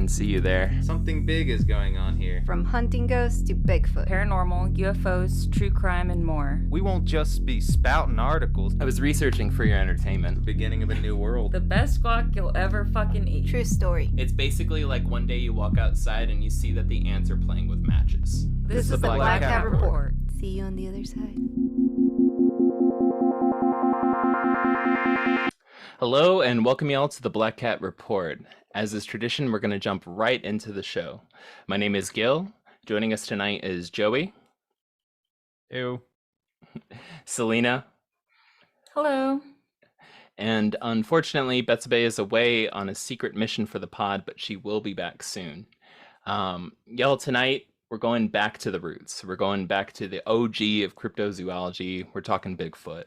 see you there. Something big is going on here. From hunting ghosts to Bigfoot, paranormal, UFOs, true crime, and more. We won't just be spouting articles. I was researching for your entertainment. The beginning of a new world. The best guac you'll ever fucking eat. True story. It's basically like one day you walk outside and you see that the ants are playing with matches. This is the Black Cat Report. See you on the other side. Hello and welcome y'all to the Black Cat Report. As is tradition, we're going to jump right into the show. My name is Gil. Joining us tonight is Joey. Ew. Selena. Hello. And unfortunately, Betsabe is away on a secret mission for the pod, but she will be back soon. Y'all, tonight, we're going back to the roots. We're going back to the OG of cryptozoology. We're talking Bigfoot.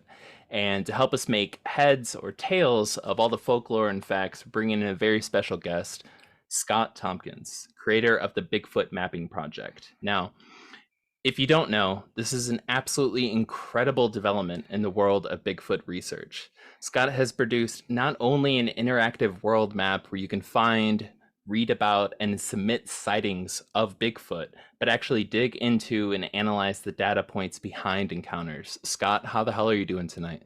And to help us make heads or tails of all the folklore and facts, bringing in a very special guest, Scott Tompkins, creator of the Bigfoot Mapping Project. Now, if you don't know, this is an absolutely incredible development in the world of Bigfoot research. Scott has produced not only an interactive world map where you can find, read about, and submit sightings of Bigfoot, but actually dig into and analyze the data points behind encounters. Scott, how the hell are you doing tonight?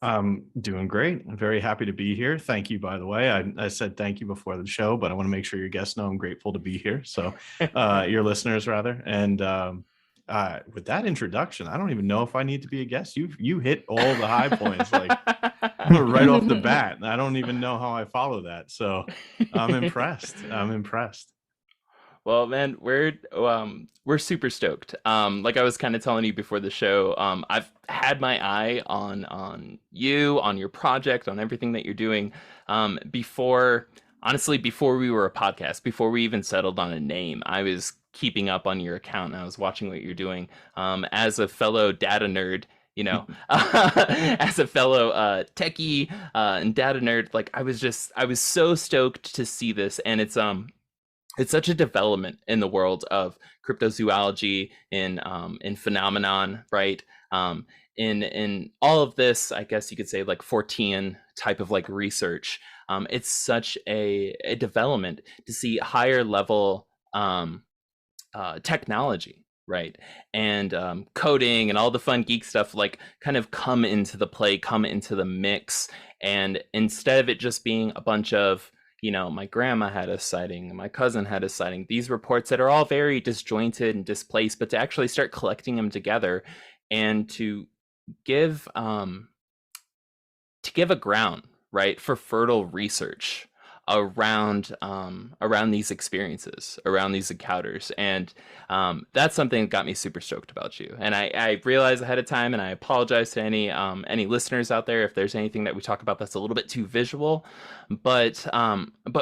I'm doing great. I'm very happy to be here. Thank you, by the way. I said thank you before the show, but I want to make sure your guests know I'm grateful to be here. So your listeners, rather. And with that introduction, I don't even know if I need to be a guest. You hit all the high points like right off the bat. I don't even know how I follow that. So I'm impressed. Well, man, we're super stoked. Like I was kind of telling you before the show, I've had my eye on you, on your project, on everything that you're doing before we were a podcast, before we even settled on a name. I was keeping up on your account and I was watching what you're doing. As a fellow data nerd, you know, as a fellow techie and data nerd, like I was so stoked to see this. And it's such a development in the world of cryptozoology, in phenomenon, right? In all of this, I guess you could say like Fortean type of like research. It's such a development to see higher level technology, right? And coding and all the fun geek stuff like kind of come into the mix. And instead of it just being a bunch of, you know, my grandma had a sighting, my cousin had a sighting, these reports that are all very disjointed and displaced, but to actually start collecting them together and to give a ground, right, for fertile research around these experiences, around these encounters. And that's something that got me super stoked about you. And I realized ahead of time, and I apologize to any listeners out there if there's anything that we talk about that's a little bit too visual, but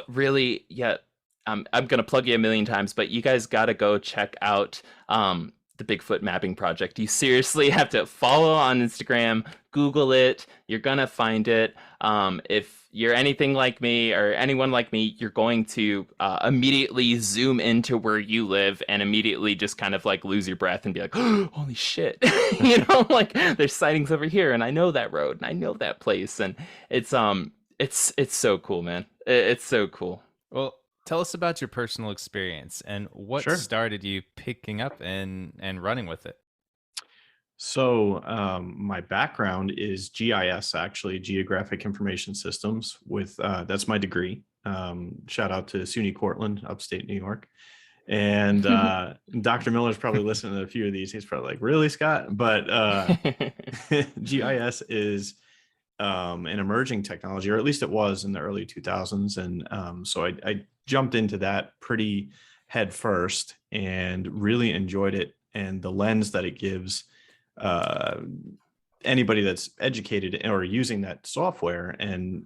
really, yeah, I'm gonna plug you a million times, but you guys gotta go check out the Bigfoot Mapping Project. You seriously have to follow on Instagram, Google it, you're gonna find it. If you're anything like me or anyone like me, you're going to immediately zoom into where you live and immediately just kind of like lose your breath and be like, oh, holy shit, you know, like there's sightings over here and I know that road and I know that place. And it's so cool, man. It's so cool. Well, tell us about your personal experience and what started you picking up and running with it. So my background is GIS, actually, Geographic Information Systems. That's my degree. Shout out to SUNY Cortland, upstate New York. And Dr. Miller's probably listening to a few of these. He's probably like, really, Scott? But GIS is an emerging technology, or at least it was in the early 2000s. And so I jumped into that pretty head first and really enjoyed it, and the lens that it gives anybody that's educated or using that software and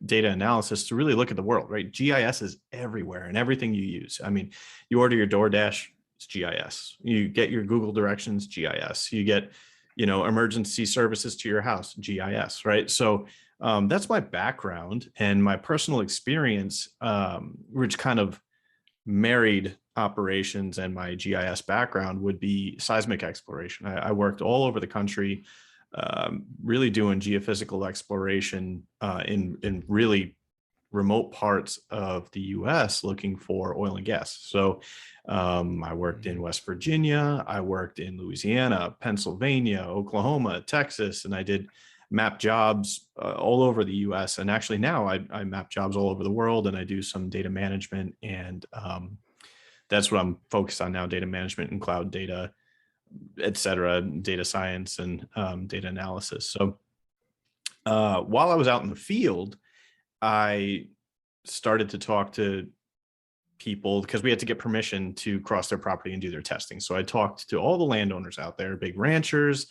data analysis to really look at the world, right? GIS is everywhere and everything you use. I mean, you order your DoorDash, it's GIS. You get your Google directions, GIS. You get, you know, emergency services to your house, GIS, right? So that's my background and my personal experience, which kind of married operations and my GIS background would be seismic exploration. I worked all over the country, really doing geophysical exploration in really remote parts of the US looking for oil and gas. So I worked in West Virginia, I worked in Louisiana, Pennsylvania, Oklahoma, Texas, and I did map jobs all over the US. And actually now I map jobs all over the world, and I do some data management, and that's what I'm focused on now: data management and cloud data, et cetera, data science and data analysis. So while I was out in the field, I started to talk to people because we had to get permission to cross their property and do their testing. So I talked to all the landowners out there, big ranchers,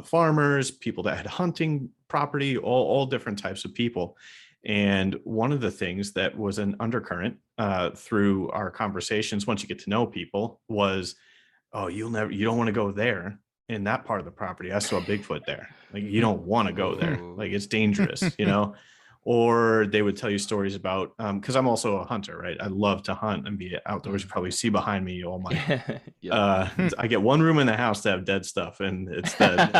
farmers, people that had hunting property, all different types of people. And one of the things that was an undercurrent through our conversations, once you get to know people, was, oh, you don't want to go there in that part of the property. I saw Bigfoot there. Like, you don't want to go there. Like, it's dangerous, Or they would tell you stories about, because I'm also a hunter, right? I love to hunt and be outdoors. You probably see behind me all my, I get one room in the house to have dead stuff, and it's dead.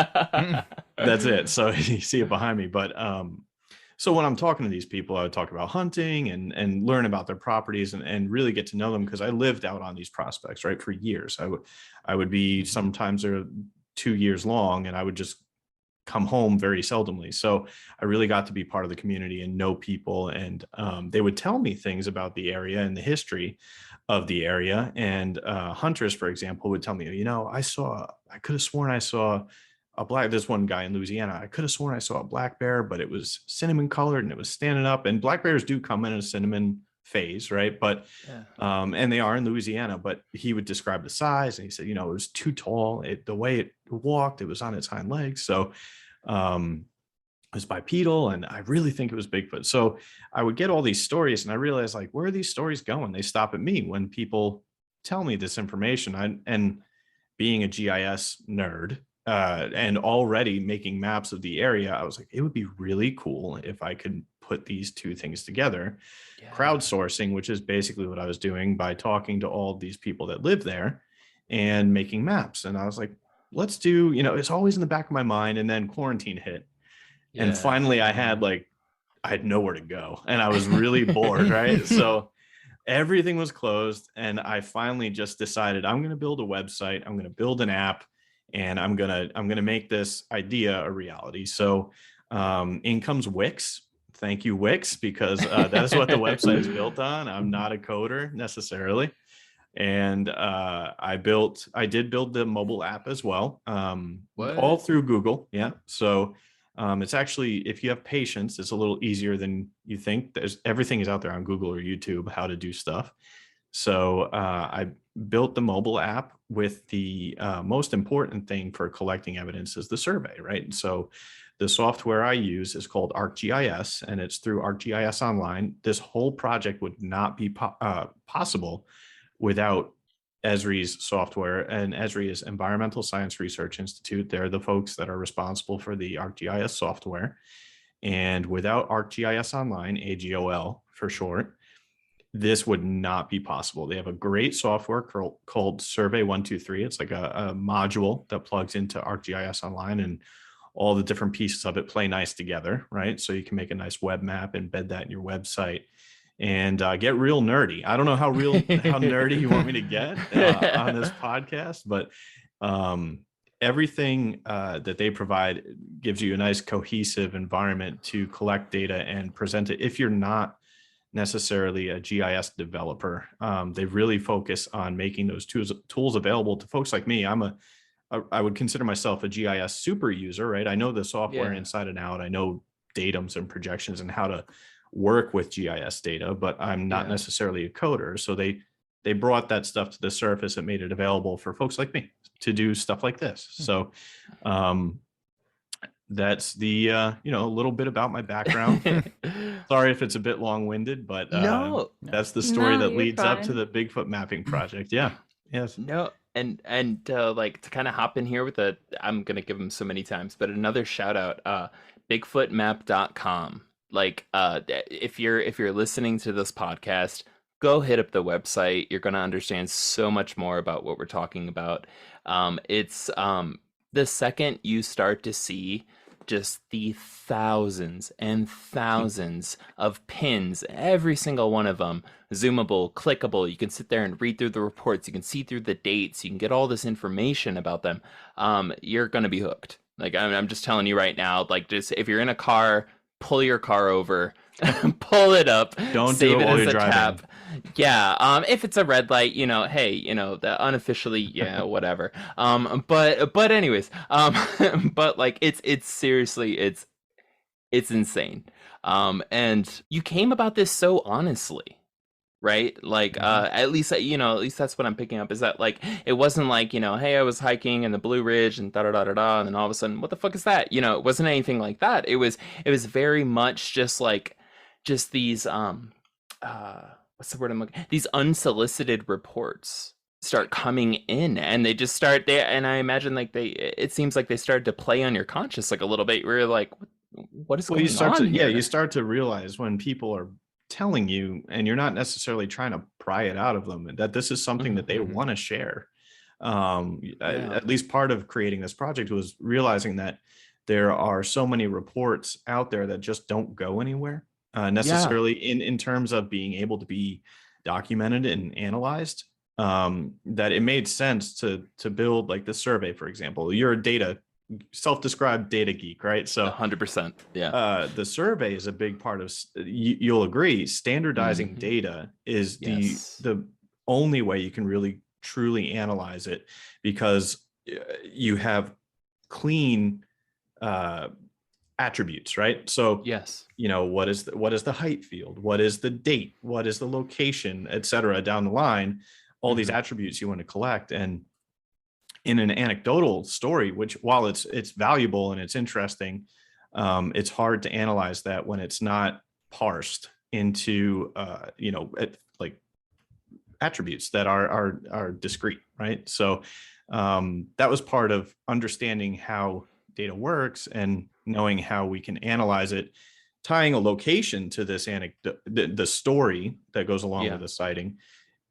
That's it. So you see it behind me. But so when I'm talking to these people, I would talk about hunting and learn about their properties and really get to know them, because I lived out on these prospects, right, for years. I would be, sometimes they're 2 years long, and I would just come home very seldomly. So I really got to be part of the community and know people. And they would tell me things about the area and the history of the area. And hunters, for example, would tell me, I could have sworn I saw this one guy in Louisiana, I could have sworn I saw a black bear, but it was cinnamon colored and it was standing up. And black bears do come in a cinnamon phase, right? But and they are in Louisiana, but he would describe the size, and he said, it was too tall. The way it walked, it was on its hind legs. So it was bipedal, and I really think it was Bigfoot. So I would get all these stories, and I realized, like, where are these stories going? They stop at me when people tell me this information. And being a GIS nerd, and already making maps of the area, I was like, it would be really cool if I could put these two things together. Crowdsourcing, which is basically what I was doing by talking to all these people that live there and making maps. And I was like, let's do, it's always in the back of my mind. And then quarantine hit. And finally I had nowhere to go, and I was really bored, right? So everything was closed, and I finally just decided, I'm going to build a website, I'm going to build an app, and I'm going to make this idea a reality. So in comes Wix. Thank you, Wix, because that is what the website is built on. I'm not a coder necessarily. And I did build the mobile app as well, all through Google. Yeah. So it's actually, if you have patience, it's a little easier than you think. Everything is out there on Google or YouTube, how to do stuff. So I built the mobile app with the most important thing for collecting evidence is the survey, right? So the software I use is called ArcGIS, and it's through ArcGIS Online. This whole project would not be possible without Esri's software. And Esri is Environmental Science Research Institute. They're the folks that are responsible for the ArcGIS software. And without ArcGIS Online, AGOL for short, this would not be possible. They have a great software called Survey 123. It's like a module that plugs into ArcGIS Online, and all the different pieces of it play nice together, right? So you can make a nice web map, embed that in your website, and get real nerdy. I don't know how nerdy you want me to get on this podcast, but everything that they provide gives you a nice cohesive environment to collect data and present it. If you're not necessarily a GIS developer, they really focus on making those tools available to folks like me. I would consider myself a GIS super user, right? I know the software inside and out. I know datums and projections and how to work with GIS data, but I'm not necessarily a coder. So they brought that stuff to the surface and made it available for folks like me to do stuff like this. So that's the a little bit about my background. Sorry if it's a bit long-winded, but that's the story that leads up to the Bigfoot Mapping Project. Yes. No. And like, to kind of hop in here with I'm going to give them so many times, but another shout out, bigfootmap.com. Like, if you're listening to this podcast, go hit up the website. You're going to understand so much more about what we're talking about. It's the second you start to see just the thousands and thousands of pins, every single one of them zoomable, clickable. You can sit there and read through the reports. You can see through the dates. You can get all this information about them. You're going to be hooked. Like, I'm just telling you right now, like, just if you're in a car, pull your car over, pull it up, Don't save do it while as you're a driving. tap. Yeah. If it's a red light, hey, the unofficially, yeah, whatever. But anyways, but like, it's seriously, it's insane. And you came about this so honestly, right? Like, at least that's what I'm picking up, is that, like, it wasn't like, hey, I was hiking in the Blue Ridge and da da da da da, and then all of a sudden, what the fuck is that? It wasn't anything like that. It was very much just like, just these what's the word I'm looking? These unsolicited reports start coming in, and they just start there. And I imagine, like, it seems like they started to play on your conscience, like, a little bit, where you're like, what is going on here? You start to realize when people are telling you, and you're not necessarily trying to pry it out of them, that this is something that they want to share. At least part of creating this project was realizing that there are so many reports out there that just don't go anywhere necessarily in terms of being able to be documented and analyzed, that it made sense to build, like, the survey, for example. You're a self-described data geek, right? So 100%. Yeah. The survey is a big part of, you'll agree, standardizing data is the only way you can really truly analyze it, because you have clean attributes, right? So yes, what is the height field, what is the date, what is the location, etc., down the line, all these attributes you want to collect. And in an anecdotal story, which, while it's valuable and it's interesting, it's hard to analyze that when it's not parsed into like attributes that are discrete, right? So that was part of understanding how data works and knowing how we can analyze it, tying a location to this anecdote, the story that goes along with the sighting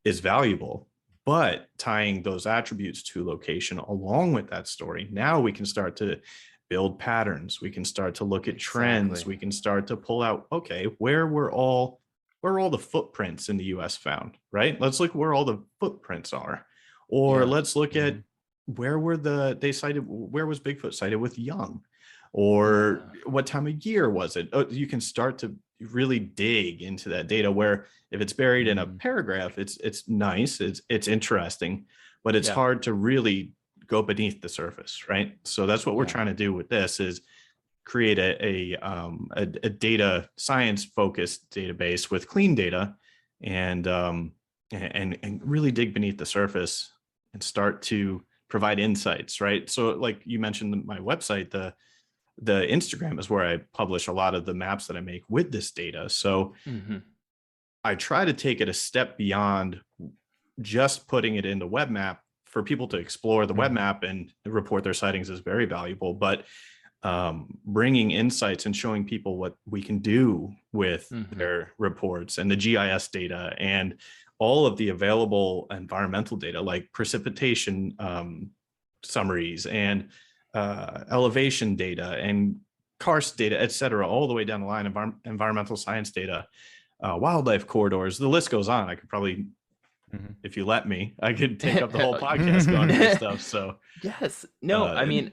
is valuable. But tying those attributes to location along with that story, now we can start to build patterns. We can start to look at trends. We can start to pull out, okay, where are all the footprints in the US found, right? Let's look where all the footprints are. Or let's look at where was Bigfoot sighted with young? Or what time of year was it? You can start to really dig into that data, where if it's buried in a paragraph, it's nice, it's interesting, but it's hard to really go beneath the surface, right? So that's what we're trying to do with this, is create a data science focused database with clean data, and really dig beneath the surface and start to provide insights, right? So, like you mentioned, my website, the Instagram is where I publish a lot of the maps that I make with this data. So I try to take it a step beyond just putting it in the web map. For people to explore the web map and report their sightings is very valuable, but bringing insights and showing people what we can do with their reports and the GIS data and all of the available environmental data, like precipitation summaries and elevation data and karst data, et cetera, all the way down the line, environmental science data, wildlife corridors, the list goes on. I could probably, if you let me, I could take up the whole podcast going over this stuff. So yes, no, I mean,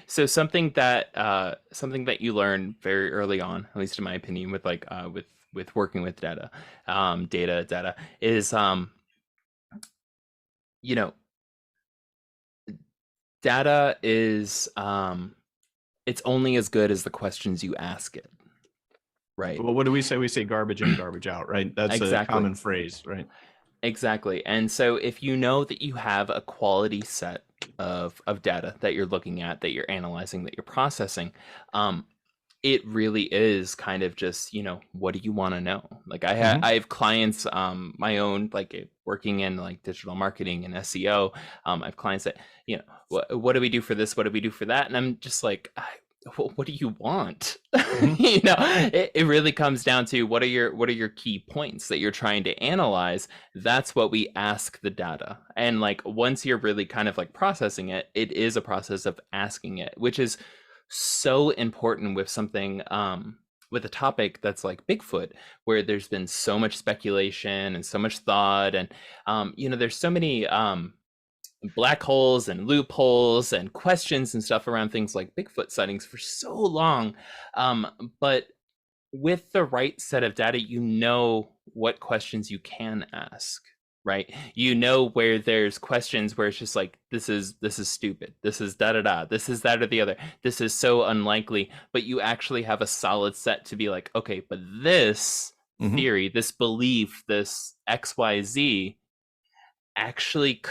so something that you learn very early on, at least in my opinion, with like with working with data is data is it's only as good as the questions you ask it, right? Well, what do we say? We say garbage in, garbage out, right? That's a common phrase, right? Exactly. And so if you know that you have a quality set of data that you're looking at, that you're analyzing, that you're processing, it really is kind of just, what do you want to know? Like I have clients, my own, like working in like digital marketing and SEO. I have clients that, what do we do for this? What do we do for that? And I'm just like, what do you want? Mhm. It really comes down to what are your key points that you're trying to analyze. That's what we ask the data. And like once you're really kind of like processing it, it is a process of asking it, which is so important with something with a topic that's like Bigfoot, where there's been so much speculation and so much thought, and there's so many black holes and loopholes and questions and stuff around things like Bigfoot sightings for so long. But with the right set of data, you know what questions you can ask, right? You know where there's questions where it's just like, this is stupid. This is da da da. This is that or the other. This is so unlikely. But you actually have a solid set to be like, okay, but this theory, this belief, this XYZ actually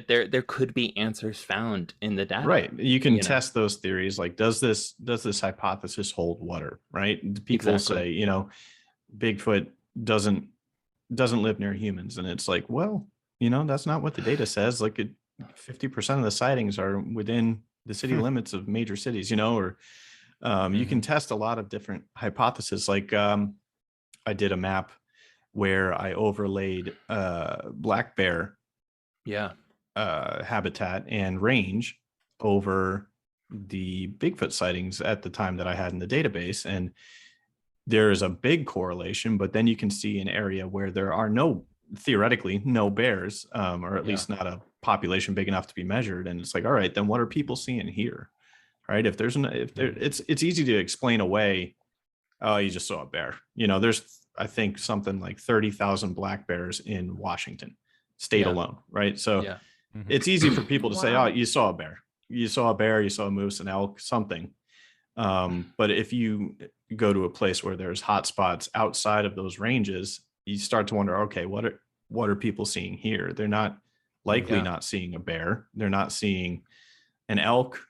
there could be answers found in the data. Right. You can test those theories. Like, does this hypothesis hold water? Right. People say, Bigfoot doesn't live near humans, and it's like, well, that's not what the data says. Like, 50% of the sightings are within the city limits of major cities. Or you can test a lot of different hypotheses. Like, I did a map where I overlaid black bear habitat and range over the Bigfoot sightings at the time that I had in the database. And there is a big correlation, but then you can see an area where there are theoretically no bears, or at least not a population big enough to be measured. And it's like, all right, then what are people seeing here? Right. It's easy to explain away. Oh, you just saw a bear. There's, I think, something like 30,000 black bears in Washington state alone. Right. So it's easy for people to say, oh, you saw a bear, you saw a moose, an elk, something. But if you go to a place where there's hot spots outside of those ranges, you start to wonder, okay, what are people seeing here? They're not likely not seeing a bear. They're not seeing an elk,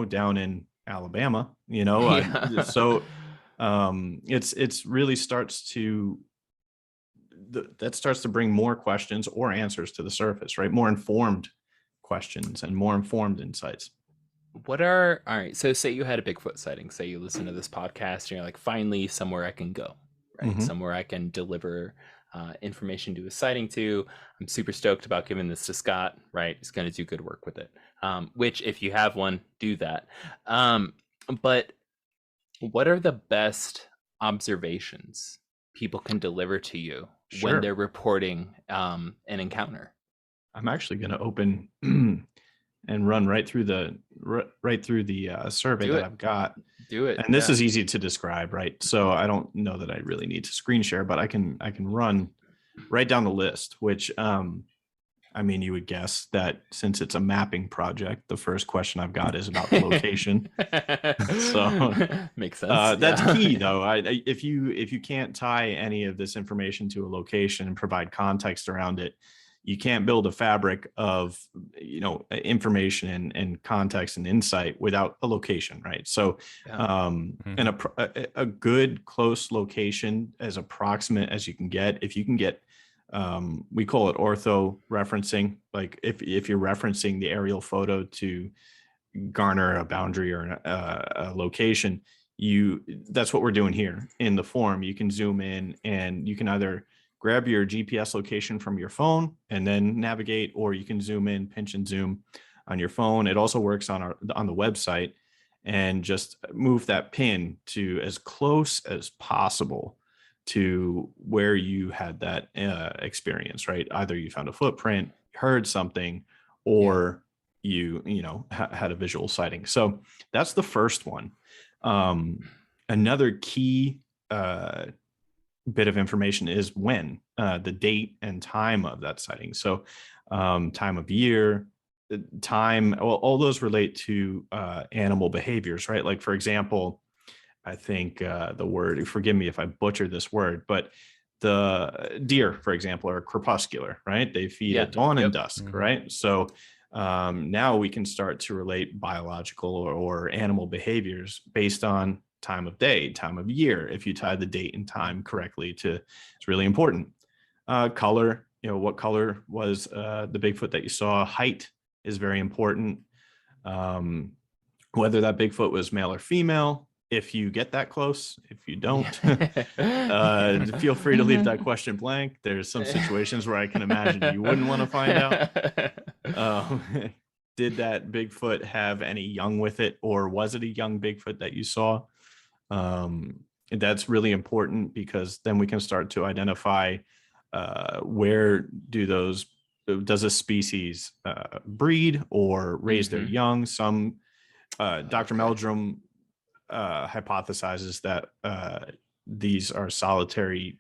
down in Alabama, so it's really starts to bring more questions or answers to the surface, right? More informed questions and more informed insights. All right, so say you had a Bigfoot sighting, say you listen to this podcast and you're like, finally somewhere I can go, right? Somewhere I can deliver information to a sighting to. I'm super stoked about giving this to Scott, right? He's going to do good work with it, which if you have one, do that. But what are the best observations people can deliver to you when they're reporting an encounter? I'm actually going to open and run right through the survey that I've got. Do it. And this is easy to describe, right? So I don't know that I really need to screen share, but I can run right down the list, which you would guess that since it's a mapping project, the first question I've got is about the location. So makes sense. That's key, though. If you can't tie any of this information to a location and provide context around it, you can't build a fabric of information and context and insight without a location, right? So and a good close location, as approximate as you can get, if you can get we call it ortho referencing. Like if you're referencing the aerial photo to garner a boundary or a location, that's what we're doing here in the form. You can zoom in and you can either grab your GPS location from your phone and then navigate, or you can zoom in, pinch and zoom on your phone. It also works on the website, and just move that pin to as close as possible to where you had that experience, right? Either you found a footprint, heard something, or you had a visual sighting. So that's the first one. Another key bit of information is when, the date and time of that sighting. So time of year, time, all those relate to animal behaviors, right? Like, for example, I think the word, forgive me if I butcher this word, but the deer, for example, are crepuscular, right? They feed at dawn and dusk, right? So now we can start to relate biological or animal behaviors based on time of day, time of year. If you tie the date and time correctly it's really important. Color, what color was the Bigfoot that you saw? Height is very important. whether that Bigfoot was male or female. If you get that close, if you don't, feel free to leave that question blank. There's some situations where I can imagine you wouldn't want to find out. Did that Bigfoot have any young with it, or was it a young Bigfoot that you saw? That's really important, because then we can start to identify where does a species breed or raise their young. Some Dr. Meldrum hypothesizes that these are solitary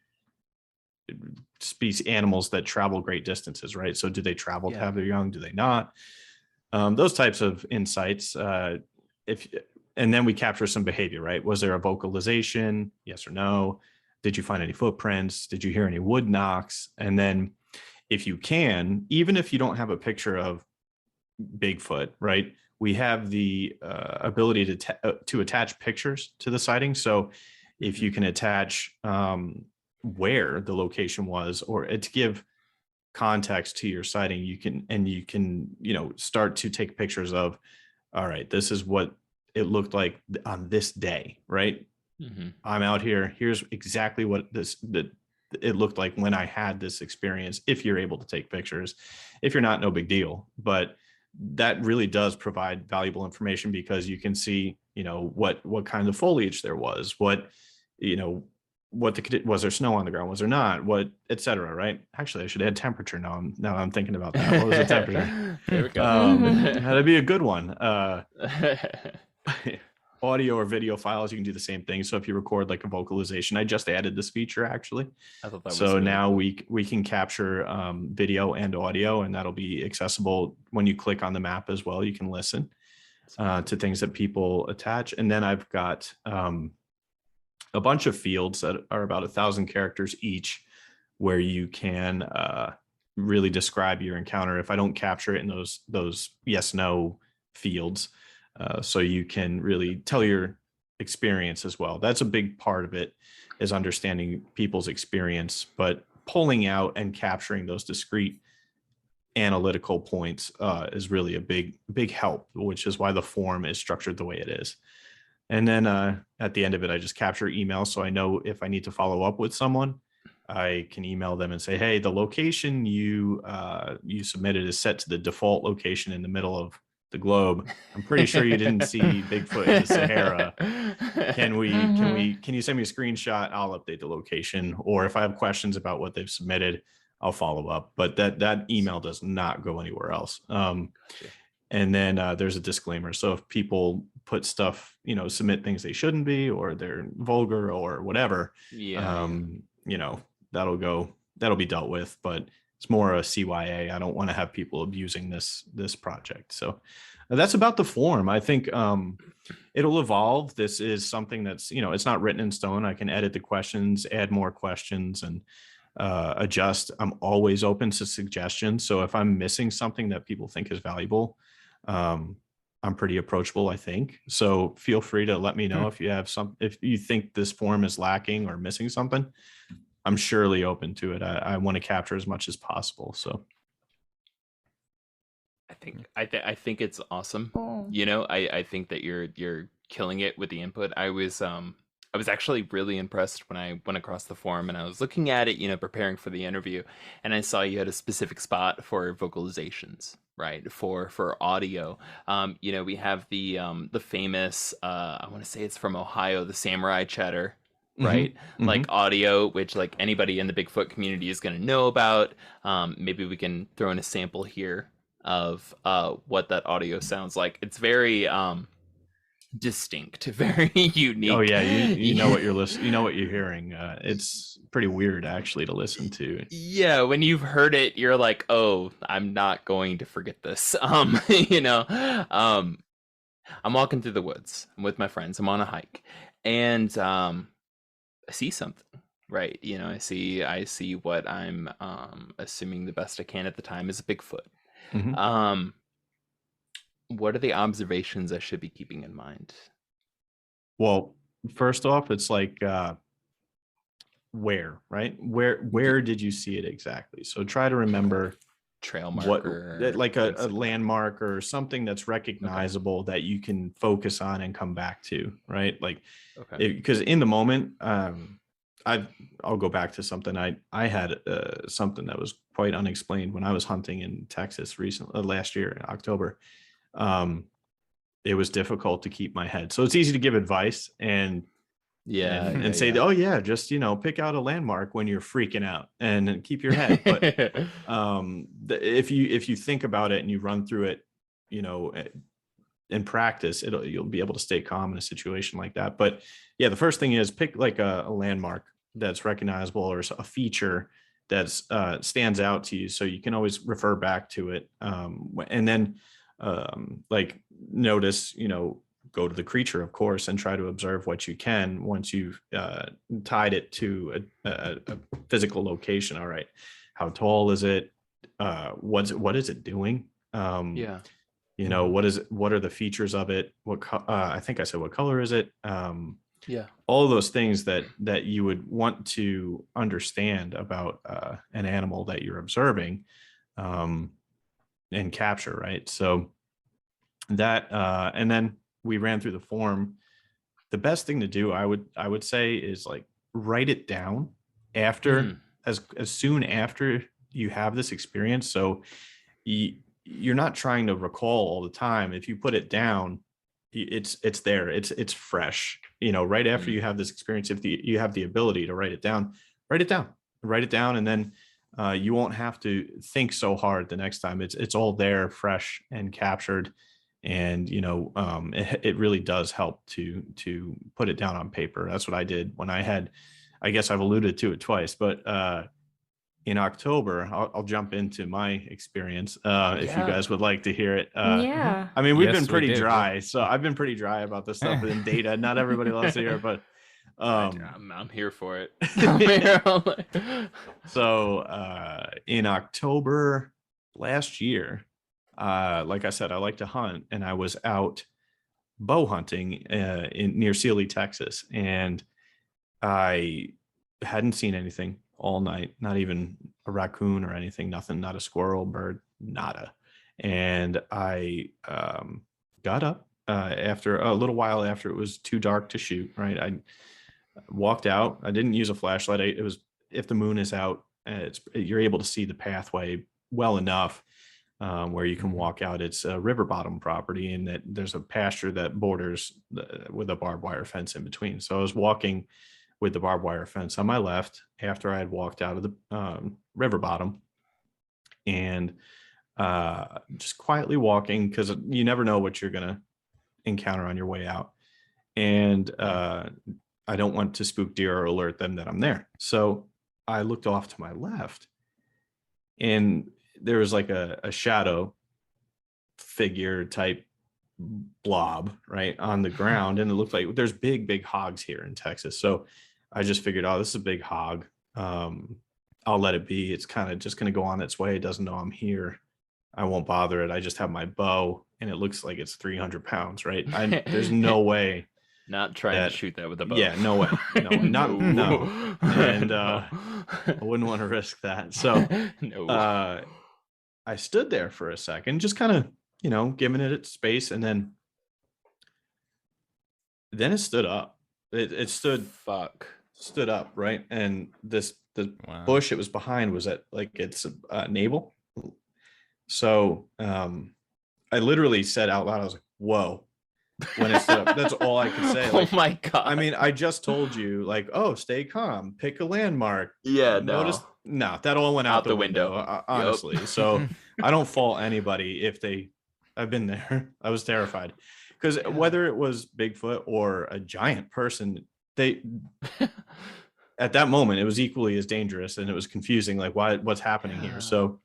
species animals that travel great distances, right? So do they travel to have their young? Do they not? Those types of insights. And then we capture some behavior, right? Was there a vocalization? Yes or no? Did you find any footprints? Did you hear any wood knocks? And then if you can, even if you don't have a picture of Bigfoot, right? We have the ability to attach pictures to the sighting. So if you can attach where the location was, or to give context to your sighting, you can start to take pictures of, all right, this is what it looked like on this day, right? I'm out here. Here's exactly what it looked like when I had this experience. If you're able to take pictures, if you're not, no big deal. But that really does provide valuable information, because you can see, what kind of foliage there was, was there snow on the ground, was there not, et cetera, right? Actually, I should add temperature now. I'm thinking about that. What was the temperature? There we go. That'd be a good one. Audio or video files, you can do the same thing. So if you record like a vocalization, I just added this feature actually. I thought that was so really now cool. we can capture video and audio, and that'll be accessible when you click on the map as well. You can listen to things that people attach. And then I've got a bunch of fields that are about 1,000 characters each, where you can really describe your encounter if I don't capture it in those yes no fields. So you can really tell your experience as well. That's a big part of it, is understanding people's experience, but pulling out and capturing those discrete analytical points is really a big help, which is why the form is structured the way it is. And then at the end of it, I just capture email, so I know if I need to follow up with someone, I can email them and say, hey, the location you submitted is set to the default location in the middle of the globe. I'm pretty sure you didn't see Bigfoot in the Sahara. Can you send me a screenshot? I'll update the location. Or if I have questions about what they've submitted, I'll follow up. But that email does not go anywhere else. Gotcha. And then there's a disclaimer. So if people put stuff, submit things they shouldn't be, or they're vulgar or whatever, that'll be dealt with. But it's more a CYA. I don't want to have people abusing this project. So that's about the form. I think it'll evolve. This is something that's, it's not written in stone. I can edit the questions, add more questions, and adjust. I'm always open to suggestions. So if I'm missing something that people think is valuable, I'm pretty approachable, I think. So feel free to let me know if you think this form is lacking or missing something. I'm surely open to it. I want to capture as much as possible. So I think it's awesome. Cool. I think that you're killing it with the input. I was actually really impressed when I went across the forum and I was looking at it, preparing for the interview, and I saw you had a specific spot for vocalizations, right? For audio. We have the famous I want to say it's from Ohio, the samurai chatter, right? Mm-hmm. Like audio, which like anybody in the Bigfoot community is going to know about. Maybe we can throw in a sample here of what that audio sounds like. It's very distinct, very unique. Oh yeah, you know what you're listening, what you're hearing. It's pretty weird actually to listen to. Yeah, when you've heard it, you're like, oh, I'm not going to forget this. I'm walking through the woods. I'm with my friends. I'm on a hike, and I see something, right? I see what I'm assuming the best I can at the time is a Bigfoot. Mm-hmm. What are the observations I should be keeping in mind? Well, first off, it's like where, right? Where did you see it exactly? So try to remember trail what marker, like things a like landmark or something that's recognizable that you can focus on and come back to, right? Like, that. because in the moment, I'll go back to something I had something that was quite unexplained when I was hunting in Texas recently, last year in October. It was difficult to keep my head, so it's easy to give advice and say, oh yeah, just pick out a landmark when you're freaking out and keep your head. But if you think about it and you run through it, in practice, you'll be able to stay calm in a situation like that. But yeah, the first thing is pick like a landmark that's recognizable or a feature that's stands out to you, so you can always refer back to it. And then like notice, go to the creature, of course, and try to observe what you can once you've tied it to a physical location. All right, how tall is it? What is it doing? What are the features of it? I think I said, what color is it? All of those things that you would want to understand about an animal that you're observing and capture, right? So that and then we ran through the form. The best thing to do, I would say, is like write it down after as soon after you have this experience. So you're not trying to recall all the time. If you put it down, it's there. It's fresh. Right after you have this experience, if you have the ability to write it down, and then you won't have to think so hard the next time. It's all there, fresh and captured. And it really does help to put it down on paper. That's what I did when I guess I've alluded to it twice, but in October, I'll jump into my experience if you guys would like to hear it. Yeah. I mean, we've been pretty dry, so I've been pretty dry about this stuff in data. Not everybody loves to hear it, but I'm here for it. So in October last year, like I said, I like to hunt, and I was out bow hunting near Sealy, Texas, and I hadn't seen anything all night, not even a raccoon or anything, nothing, not a squirrel, bird, nada. And I got up after a little while after it was too dark to shoot, right? I walked out. I didn't use a flashlight. It was, if the moon is out, you're able to see the pathway well enough where you can walk out. It's a river bottom property, and that there's a pasture that borders with a barbed wire fence in between. So I was walking with the barbed wire fence on my left after I had walked out of the river bottom, and just quietly walking, because you never know what you're going to encounter on your way out. And I don't want to spook deer or alert them that I'm there. So I looked off to my left, and there was like a shadow figure type blob right on the ground, and it looked like there's big hogs here in Texas. So I just figured, oh, this is a big hog. I'll let it be. It's kind of just going to go on its way. It doesn't know I'm here. I won't bother it. I just have my bow, and it looks like it's 300 pounds, right? There's no way. Not trying to shoot that with a bow. Yeah, no way. No. And I wouldn't want to risk that. So I stood there for a second, just kind of, giving it its space, and then it stood up. It stood up, right? And the bush it was behind was at like its navel. So I literally said out loud, I was like, whoa, when it stood up. That's all I could say. Oh my God. I mean, I just told you, like, oh, stay calm, pick a landmark. Yeah, no, that all went out the window. Honestly. Yep. So I don't fault anybody if I've been there. I was terrified, because whether it was Bigfoot or a giant person, at that moment it was equally as dangerous, and it was confusing, like, what's happening here. So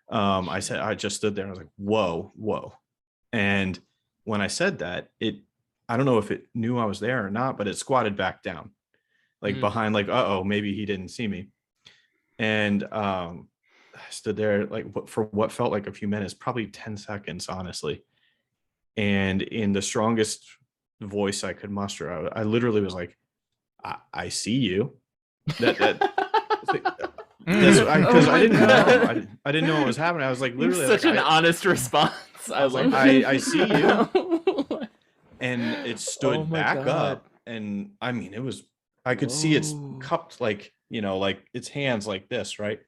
I just stood there, and I was like, whoa. And when I said that, I don't know if it knew I was there or not, but it squatted back down, like behind, like, maybe he didn't see me. And I stood there like for what felt like a few minutes, probably 10 seconds, honestly. And in the strongest voice I could muster, I literally was like, I see you. That Because Oh I my didn't God. know. I didn't know what was happening. I was like, literally, Such like, an honest response. I was like, love I it. see you. And it stood Oh my back God. up, and I mean, it was, I could see it's Whoa. cupped, like, like its hands like this, right?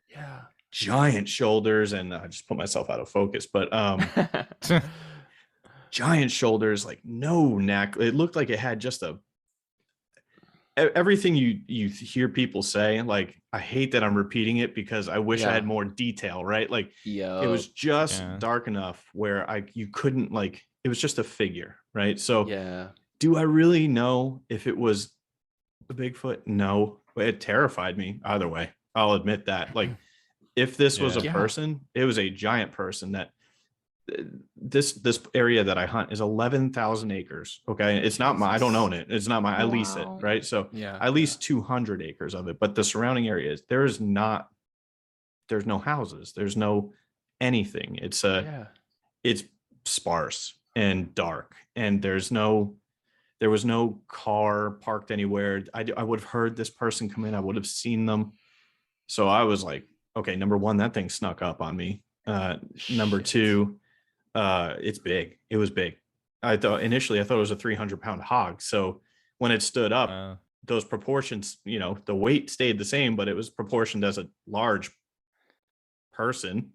Yeah. Giant shoulders, and I just put myself out of focus, but giant shoulders, like no neck. It looked like it had just everything you hear people say. Like, I hate that I'm repeating it because I wish I had more detail, right? Like, it was just dark enough where you couldn't, like, it was just a figure, right? So do I really know if it was a Bigfoot? No, but it terrified me either way. I'll admit that. Like, if this was a person, it was a giant person. That this area that I hunt is 11,000 acres. Okay. It's not I don't own it. It's not I lease it. Right. So I lease 200 acres of it, but the surrounding areas, there's no houses. There's no anything. It's sparse and dark, and there was no car parked anywhere. I would have heard this person come in. I would have seen them. So I was like, okay, number one, that thing snuck up on me. Number two, it's big. It was big. Initially I thought it was a 300-pound hog. So when it stood up, those proportions, the weight stayed the same, but it was proportioned as a large person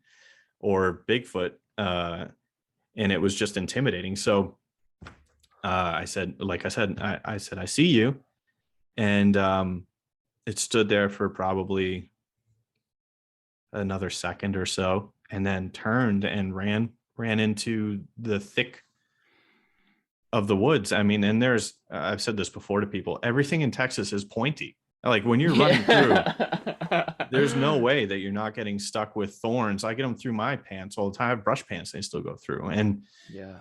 or Bigfoot. And it was just intimidating. So I said, I see you. And it stood there for probably another second or so, and then turned and ran into the thick of the woods. I mean, and I've said this before to people, everything in Texas is pointy. Like, when you're running through, there's no way that you're not getting stuck with thorns. I get them through my pants all the time. I have brush pants, they still go through. And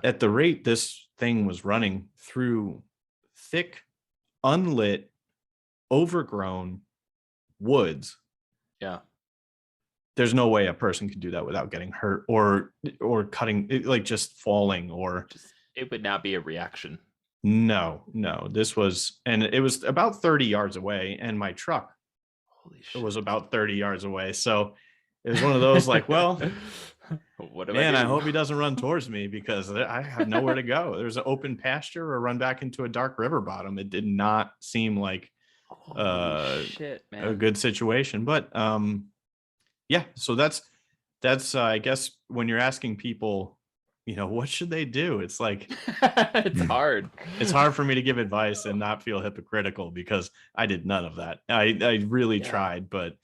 at the rate this thing was running through thick, unlit, overgrown woods, there's no way a person could do that without getting hurt or cutting, like, just falling, or it would not be a reaction. No, this was, and it was about 30 yards away, and my truck was about 30 yards away. So it was one of those, like, well, I hope he doesn't run towards me, because I have nowhere to go. There's an open pasture or run back into a dark river bottom. It did not seem like a good situation, but so that's I guess when you're asking people, what should they do? It's like, it's hard. It's hard for me to give advice and not feel hypocritical, because I did none of that. I really tried, but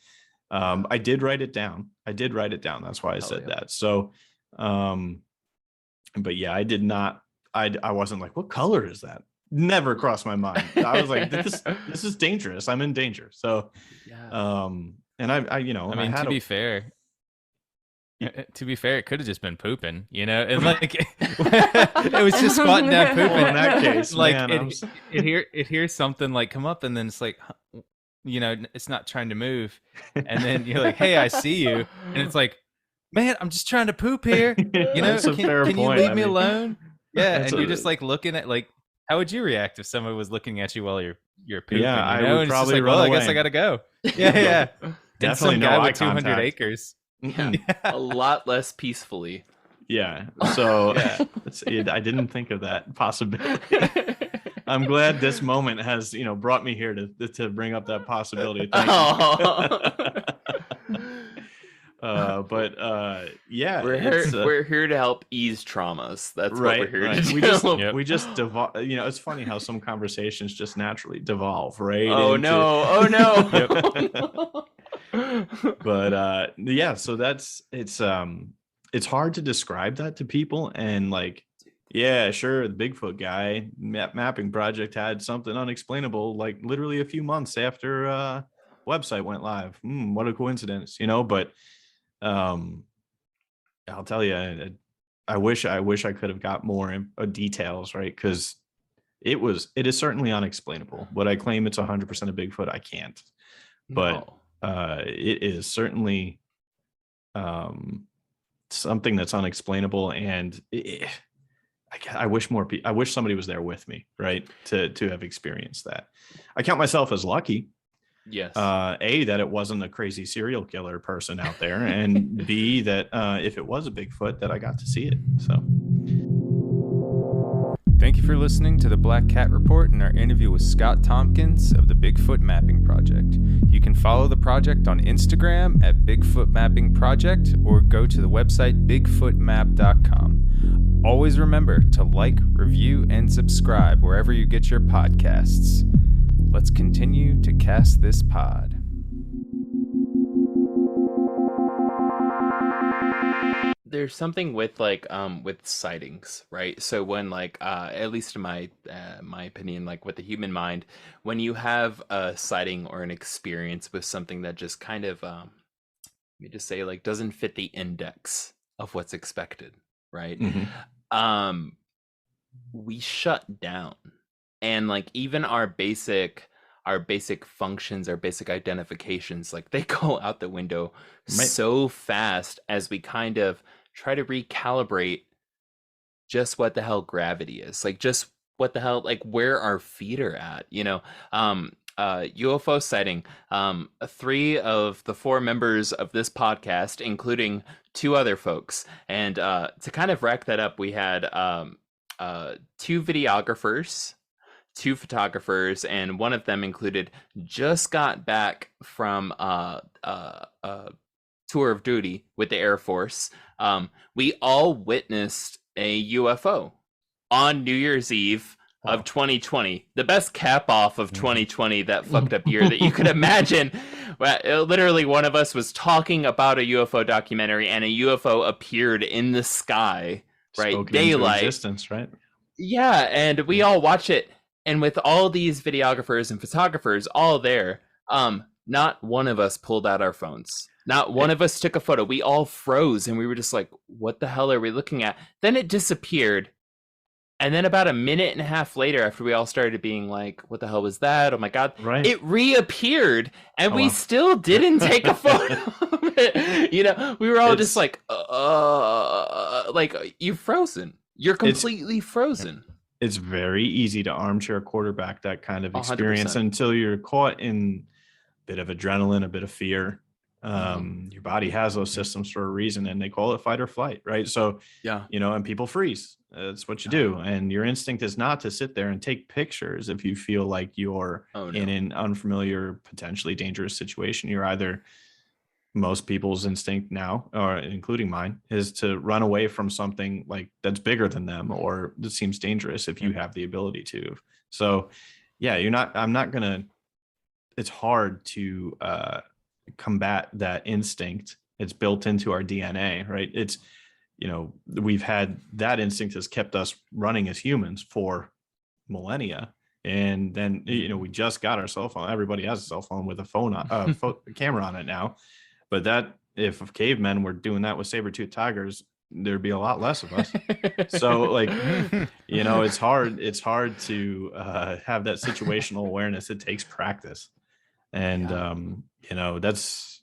I did write it down. That's why I said that. So, but yeah, I did not, I wasn't like, what color is that? Never crossed my mind. I was like, this is dangerous. I'm in danger. So, and I mean, to be fair, it could have just been pooping, and like it was just squatting down pooping. Well, in that case, like man, it hears something like come up, and then it's like, it's not trying to move, and then you're like, hey, I see you, and it's like, man, I'm just trying to poop here. That's a fair can you point. leave me alone? Yeah, and you're just like looking at, like, how would you react if someone was looking at you while you're pooping? Yeah, I would and probably it's just like, run well, away. I guess I gotta go. Yeah. Definitely some no guy eye with 200 contact. acres. A lot less peacefully. Yeah. So I didn't think of that possibility. I'm glad this moment has, brought me here to bring up that possibility. Thank you. We're here to help ease traumas. That's right, what we're here right. to do. We just devolve. it's funny how some conversations just naturally devolve, right? Oh no. But so it's hard to describe that to people, and like, yeah, sure, the Bigfoot guy mapping project had something unexplainable, like literally a few months after website went live. What a coincidence, but I'll tell you, I wish I could have got more details, right? Because it is certainly unexplainable. Would I claim it's 100% a Bigfoot? I can't, but it is certainly something that's unexplainable, and I wish I wish somebody was there with me, right, to have experienced that. I count myself as lucky. Yes. A, that it wasn't a crazy serial killer person out there, and B, that if it was a Bigfoot, that I got to see it. So Thank you for listening to the Black Cat Report and our interview with Scott Tompkins of the Bigfoot Mapping Project. You can follow the project on Instagram at Bigfoot Mapping Project or go to the website bigfootmap.com. Always remember to like, review, and subscribe wherever you get your podcasts. Let's continue to cast this pod. There's something with like with sightings, right? So when like at least in my opinion, like with the human mind, when you have a sighting or an experience with something that just kind of let me just say like doesn't fit the index of what's expected, right? We shut down. And like even our basic functions, our basic identifications, like they go out the window so fast as we kind of try to recalibrate just what the hell gravity is, like just what the hell, like where our feet are at, UFO sighting. 3 of the 4 members of this podcast, including 2 other folks, and to kind of rack that up, we had 2 videographers, 2 photographers, and one of them included just got back from tour of duty with the Air Force. We all witnessed a UFO on New Year's Eve of 2020, the best cap off of 2020, that fucked up year that you could imagine. Literally, one of us was talking about a UFO documentary, and a UFO appeared in the sky, right? Spoken Daylight. into existence, right? Yeah, and we all watch it. And with all these videographers and photographers all there, not one of us pulled out our phones. Not one of us took a photo. We all froze, and we were just like, what the hell are we looking at? Then it disappeared. And then about a minute and a half later, after we all started being like, what the hell was that? Oh my God. Right. It reappeared, and we still didn't take a photo of it. We were all just like you're frozen. You're completely frozen. It's very easy to armchair quarterback that kind of experience 100%. until you're caught in a bit of adrenaline, a bit of fear. Your body has those systems for a reason, and they call it fight or flight, right? So, and people freeze. That's what you do. And your instinct is not to sit there and take pictures if you feel like you're in an unfamiliar, potentially dangerous situation. You're either, most people's instinct now, or including mine, is to run away from something like that's bigger than them or that seems dangerous if you have the ability to. So it's hard to combat that instinct. It's built into our DNA, right? It's, we've had that instinct has kept us running as humans for millennia. And then, we just got our cell phone. Everybody has a cell phone with a phone on, camera on it now. But that, if cavemen were doing that with saber-toothed tigers, there'd be a lot less of us. So it's hard to have that situational awareness. It takes practice. And, that's,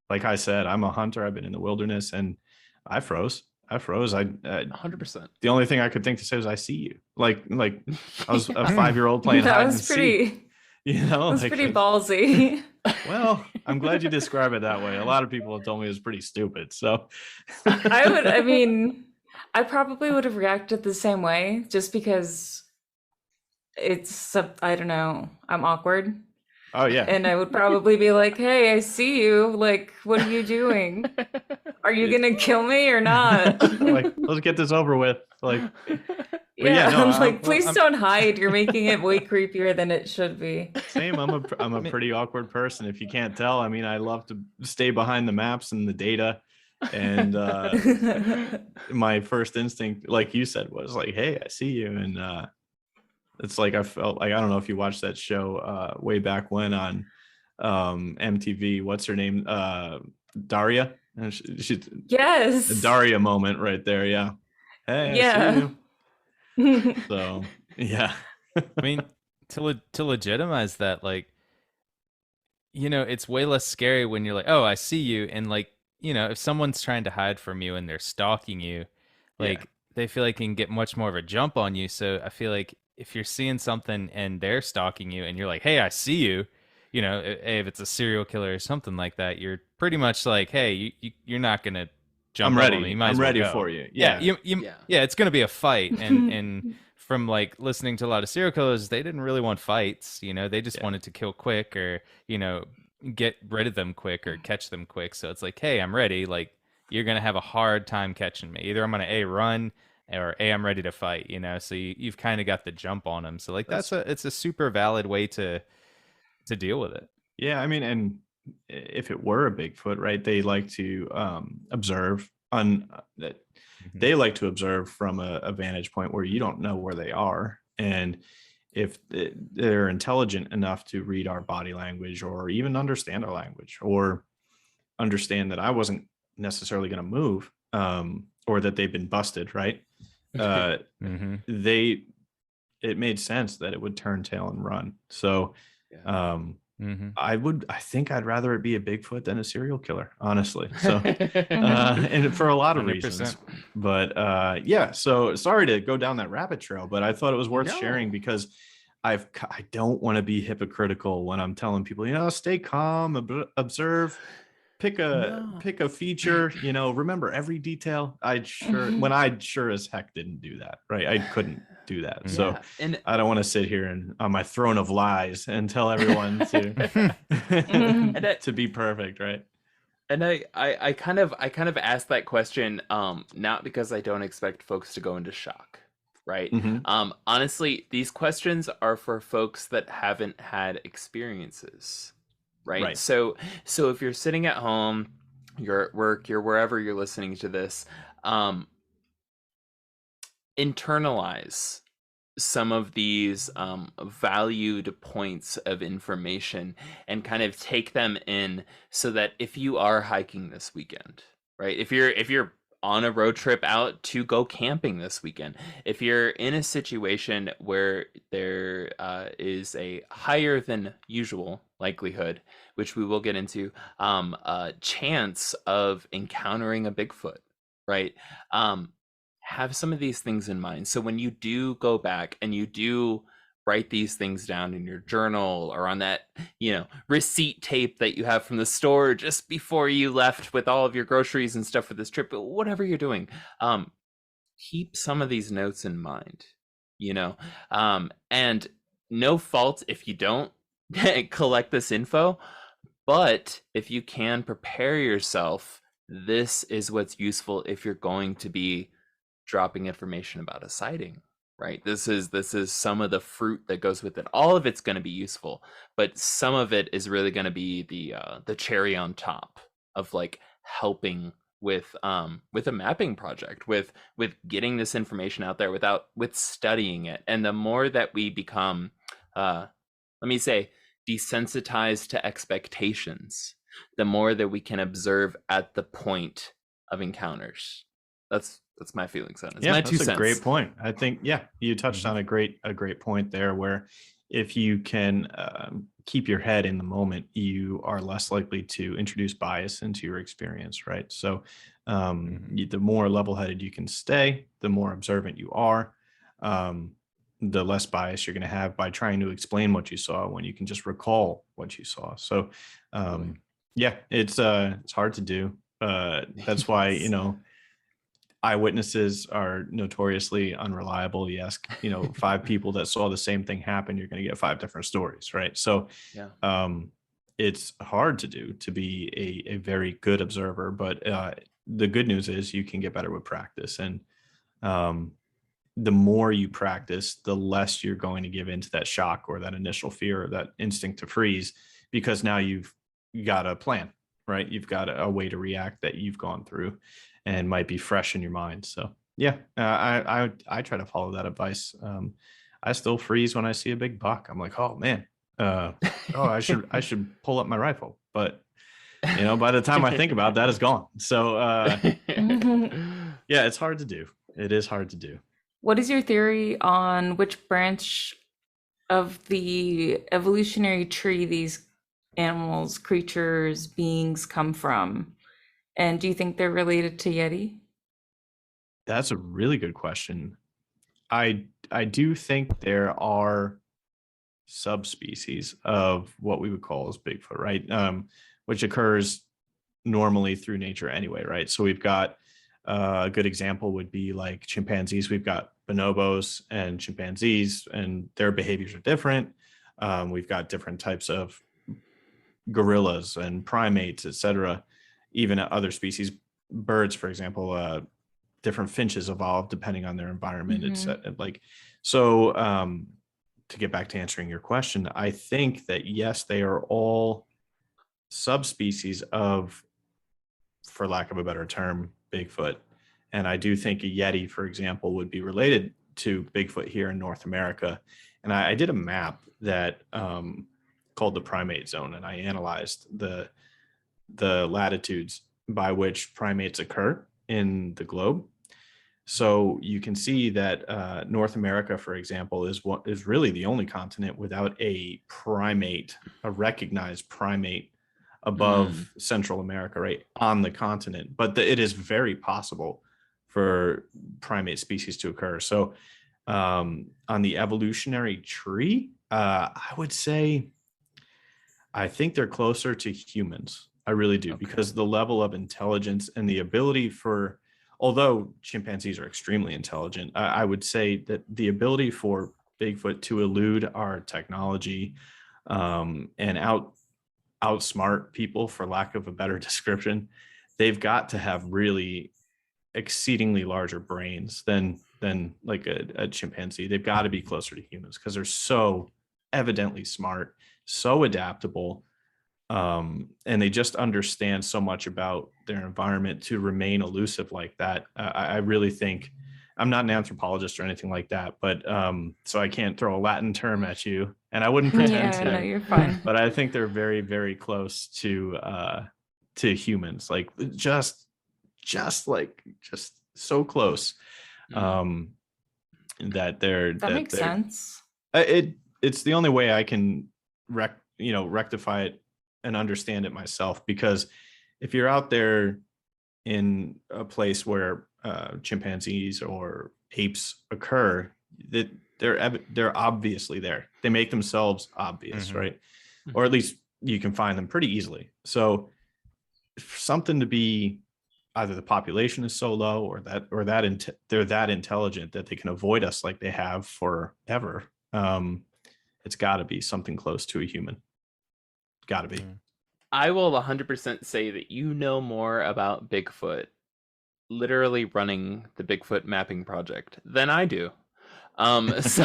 like I said, I'm a hunter. I've been in the wilderness, and I froze. I 100%. The only thing I could think to say was, I see you. Like I was a 5-year-old playing hide and seek. That's pretty ballsy. Well, I'm glad you describe it that way. A lot of people have told me it was pretty stupid. So I probably would have reacted the same way, just because I don't know, I'm awkward. Oh yeah. And I would probably be like, hey, I see you. Like, what are you doing? Are you going to kill me or not? Like, let's get this over with. Like, please don't hide. You're making it way creepier than it should be. Same. I'm a pretty awkward person, if you can't tell. I mean, I love to stay behind the maps and the data. And my first instinct, like you said, was like, hey, I see you. And it's like, I felt like, I don't know if you watched that show way back when on MTV. What's her name? Daria. She yes. A Daria moment right there. Yeah. Hey, yeah. I see you. So yeah. I mean, to legitimize that, like, it's way less scary when you're like, oh, I see you. And like, if someone's trying to hide from you and they're stalking you, like they feel like they can get much more of a jump on you. So I feel like if you're seeing something and they're stalking you and you're like, hey, I see you, you know, if it's a serial killer or something like that, you're pretty much like, hey, you're not gonna jump I'm up on me. ready. You might I'm as well ready go. for you. Yeah, Yeah. yeah, it's gonna be a fight. And from like listening to a lot of serial killers, they didn't really want fights. You know, they just wanted to kill quick, or you know, get rid of them quick or catch them quick. So it's like, hey, I'm ready. Like, you're gonna have a hard time catching me. Either I'm gonna A, run, or A, I'm ready to fight, you know. So you've kind of got the jump on them. So like it's a super valid way to deal with it. Yeah, I mean, and if it were a Bigfoot, right, they like to observe on that. Mhm. They like to observe from a vantage point where you don't know where they are, and if they're intelligent enough to read our body language, or even understand our language, or understand that I wasn't necessarily going to move, or that they've been busted, right? Mm-hmm. They it made sense that it would turn tail and run. So Yeah. Mm-hmm. I think I'd rather it be a Bigfoot than a serial killer, honestly. So and for a lot of 100%. reasons. But yeah, so sorry to go down that rabbit trail, but I thought it was worth sharing No. because I don't want to be hypocritical when I'm telling people, you know, stay calm, observe, pick No. a feature, you know, remember every detail. When I sure as heck didn't do that, right? I couldn't do that. So Yeah, and I don't want to sit here and on my throne of lies and tell everyone and to be perfect, right? I kind of asked that question not because I don't expect folks to go into shock, right? Mhm. Honestly, these questions are for folks that haven't had experiences, right? Right. So if you're sitting at home, you're at work, you're wherever you're listening to this, internalize some of these valued points of information and kind of take them in, so that if you are hiking this weekend, right, if you're on a road trip out to go camping this weekend, if you're in a situation where there is a higher than usual likelihood, which we will get into, chance of encountering a Bigfoot, right, have some of these things in mind. So when you do go back and you do write these things down in your journal, or on that, you know, receipt tape that you have from the store just before you left with all of your groceries and stuff for this trip, but whatever you're doing, keep some of these notes in mind, you know, and no fault if you don't collect this info, but if you can prepare yourself, this is what's useful if you're going to be dropping information about a sighting, right? This is some of the fruit that goes with it. All of it's going to be useful, but some of it is really going to be the cherry on top of like helping with a mapping project, with getting this information out there with studying it. And the more that we become let me say desensitized to expectations, the more that we can observe at the point of encounters. That's my feelings on it. It's Yeah, my that's 2 a cents. great point. I think, yeah, you touched on a great point there, where if you can keep your head in the moment, you are less likely to introduce bias into your experience, right? So the more level-headed you can stay, the more observant you are, the less bias you're going to have by trying to explain what you saw when you can just recall what you saw. So yeah, it's hard to do. That's why, you know, eyewitnesses are notoriously unreliable. You ask, you know, 5 people that saw the same thing happen, you're going to get 5 different stories, right? So Yeah. it's hard to do, to be a very good observer, but the good news is you can get better with practice. And the more you practice, the less you're going to give into that shock or that initial fear or that instinct to freeze, because now you've got a plan, right? You've got a way to react that you've gone through and might be fresh in your mind. So yeah, I try to follow that advice. I still freeze when I see a big buck. I'm like, oh man, I should pull up my rifle, but you know, by the time I think about that, it's gone. So yeah, it's hard to do. It is hard to do. What is your theory on which branch of the evolutionary tree these animals, creatures, beings come from? And do you think they're related to Yeti? That's a really good question. I do think there are subspecies of what we would call as Bigfoot, right? Which occurs normally through nature anyway, right? So we've got a good example would be like chimpanzees. We've got bonobos and chimpanzees, and their behaviors are different. We've got different types of gorillas and primates, etc. Even other species, birds, for example, different finches evolve depending on their environment. It's like so. To get back to answering your question, I think that yes, they are all subspecies of, for lack of a better term, Bigfoot. And I do think a Yeti, for example, would be related to Bigfoot here in North America. And I did a map that called the primate zone, and I analyzed the latitudes by which primates occur in the globe. So you can see that North America, for example, is really the only continent without a primate, a recognized primate above Central America, right, on the continent. But it is very possible for primate species to occur. So on the evolutionary tree, I would say I think they're closer to humans. I really do, because the level of intelligence and the ability for, although chimpanzees are extremely intelligent, I would say that the ability for Bigfoot to elude our technology and outsmart people, for lack of a better description, they've got to have really exceedingly larger brains than like a chimpanzee. They've got to be closer to humans because they're so evidently smart, so adaptable, and they just understand so much about their environment to remain elusive like that. I really think, I'm not an anthropologist or anything like that, but so I can't throw a Latin term at you, and I wouldn't pretend Yeah, to. no, you're fine. But I think they're very, very close to humans, like just so close that That makes sense. It's the only way I can rectify it and understand it myself, because if you're out there in a place where chimpanzees or apes occur, that they're obviously there. They make themselves obvious, right? Or at least you can find them pretty easily. So something to be, either the population is so low or they're that intelligent that they can avoid us like they have forever. It's got to be something close to a human. Got to be. I will 100% say that you know more about Bigfoot, literally running the Bigfoot Mapping Project, than I do. So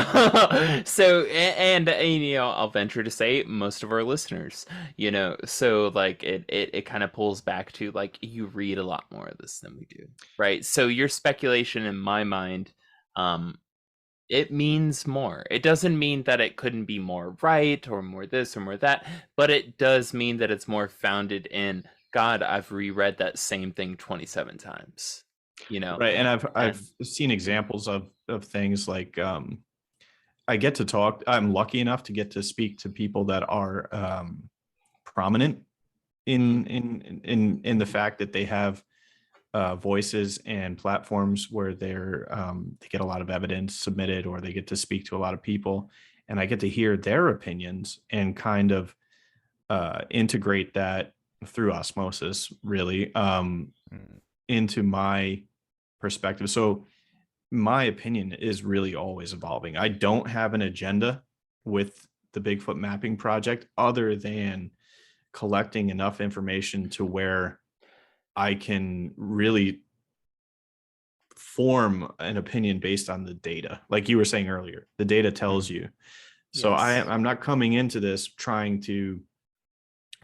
you know, I'll venture to say most of our listeners, you know, so like it kind of pulls back to like, you read a lot more of this than we do, right? So your speculation in my mind, it means more. It doesn't mean that it couldn't be more right or more this or more that, but it does mean that it's more founded in, God, I've reread that same thing 27 times. You know, right? And I've seen examples of things like I get to talk. I'm lucky enough to get to speak to people that are prominent in the fact that they have voices and platforms where they get a lot of evidence submitted, or they get to speak to a lot of people, and I get to hear their opinions and kind of integrate that through osmosis, really, into my perspective. So my opinion is really always evolving. I don't have an agenda with the Bigfoot Mapping Project other than collecting enough information to where I can really form an opinion based on the data. Like you were saying earlier, the data tells you. So Yes. I'm not coming into this trying to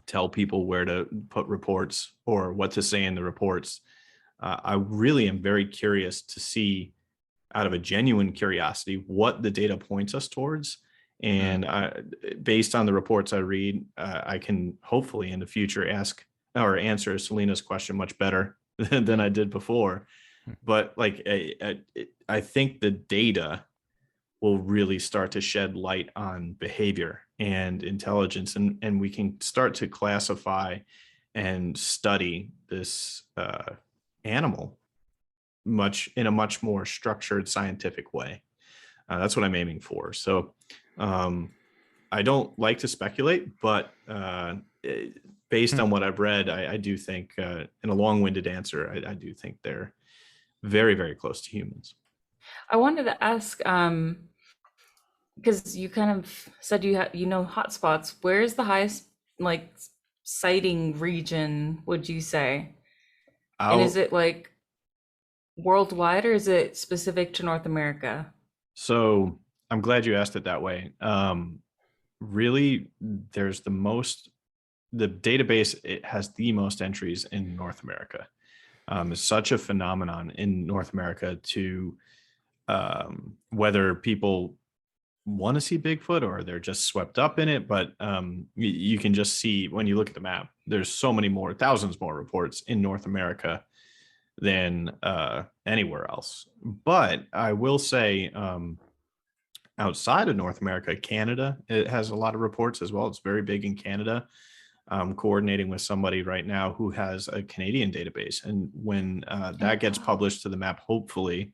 tell people where to put reports or what to say in the reports. I really am very curious to see, out of a genuine curiosity, what the data points us towards. And based on the reports I read, I can hopefully in the future ask or answer Selena's question much better than I did before. But like, I think the data will really start to shed light on behavior and intelligence, and we can start to classify and study this animal in a much more structured scientific way. That's what I'm aiming for. So I don't like to speculate, but based on what I've read, I do think, in a long-winded answer, I do think they're very, very close to humans. I wanted to ask, because you kind of said you know hotspots. Where is the highest like sighting region, would you say? And is I'll, it like worldwide or is it specific to North America? so I'm glad you asked it that way. Really, there's the database, it has the most entries in North America. It's such a phenomenon in North America to whether people want to see Bigfoot or they're just swept up in it. But you can just see when you look at the map, there's so many more, thousands more reports in North America than anywhere else. But I will say, outside of North America, Canada, it has a lot of reports as well. It's very big in Canada. I'm coordinating with somebody right now who has a Canadian database, and when that gets published to the map, hopefully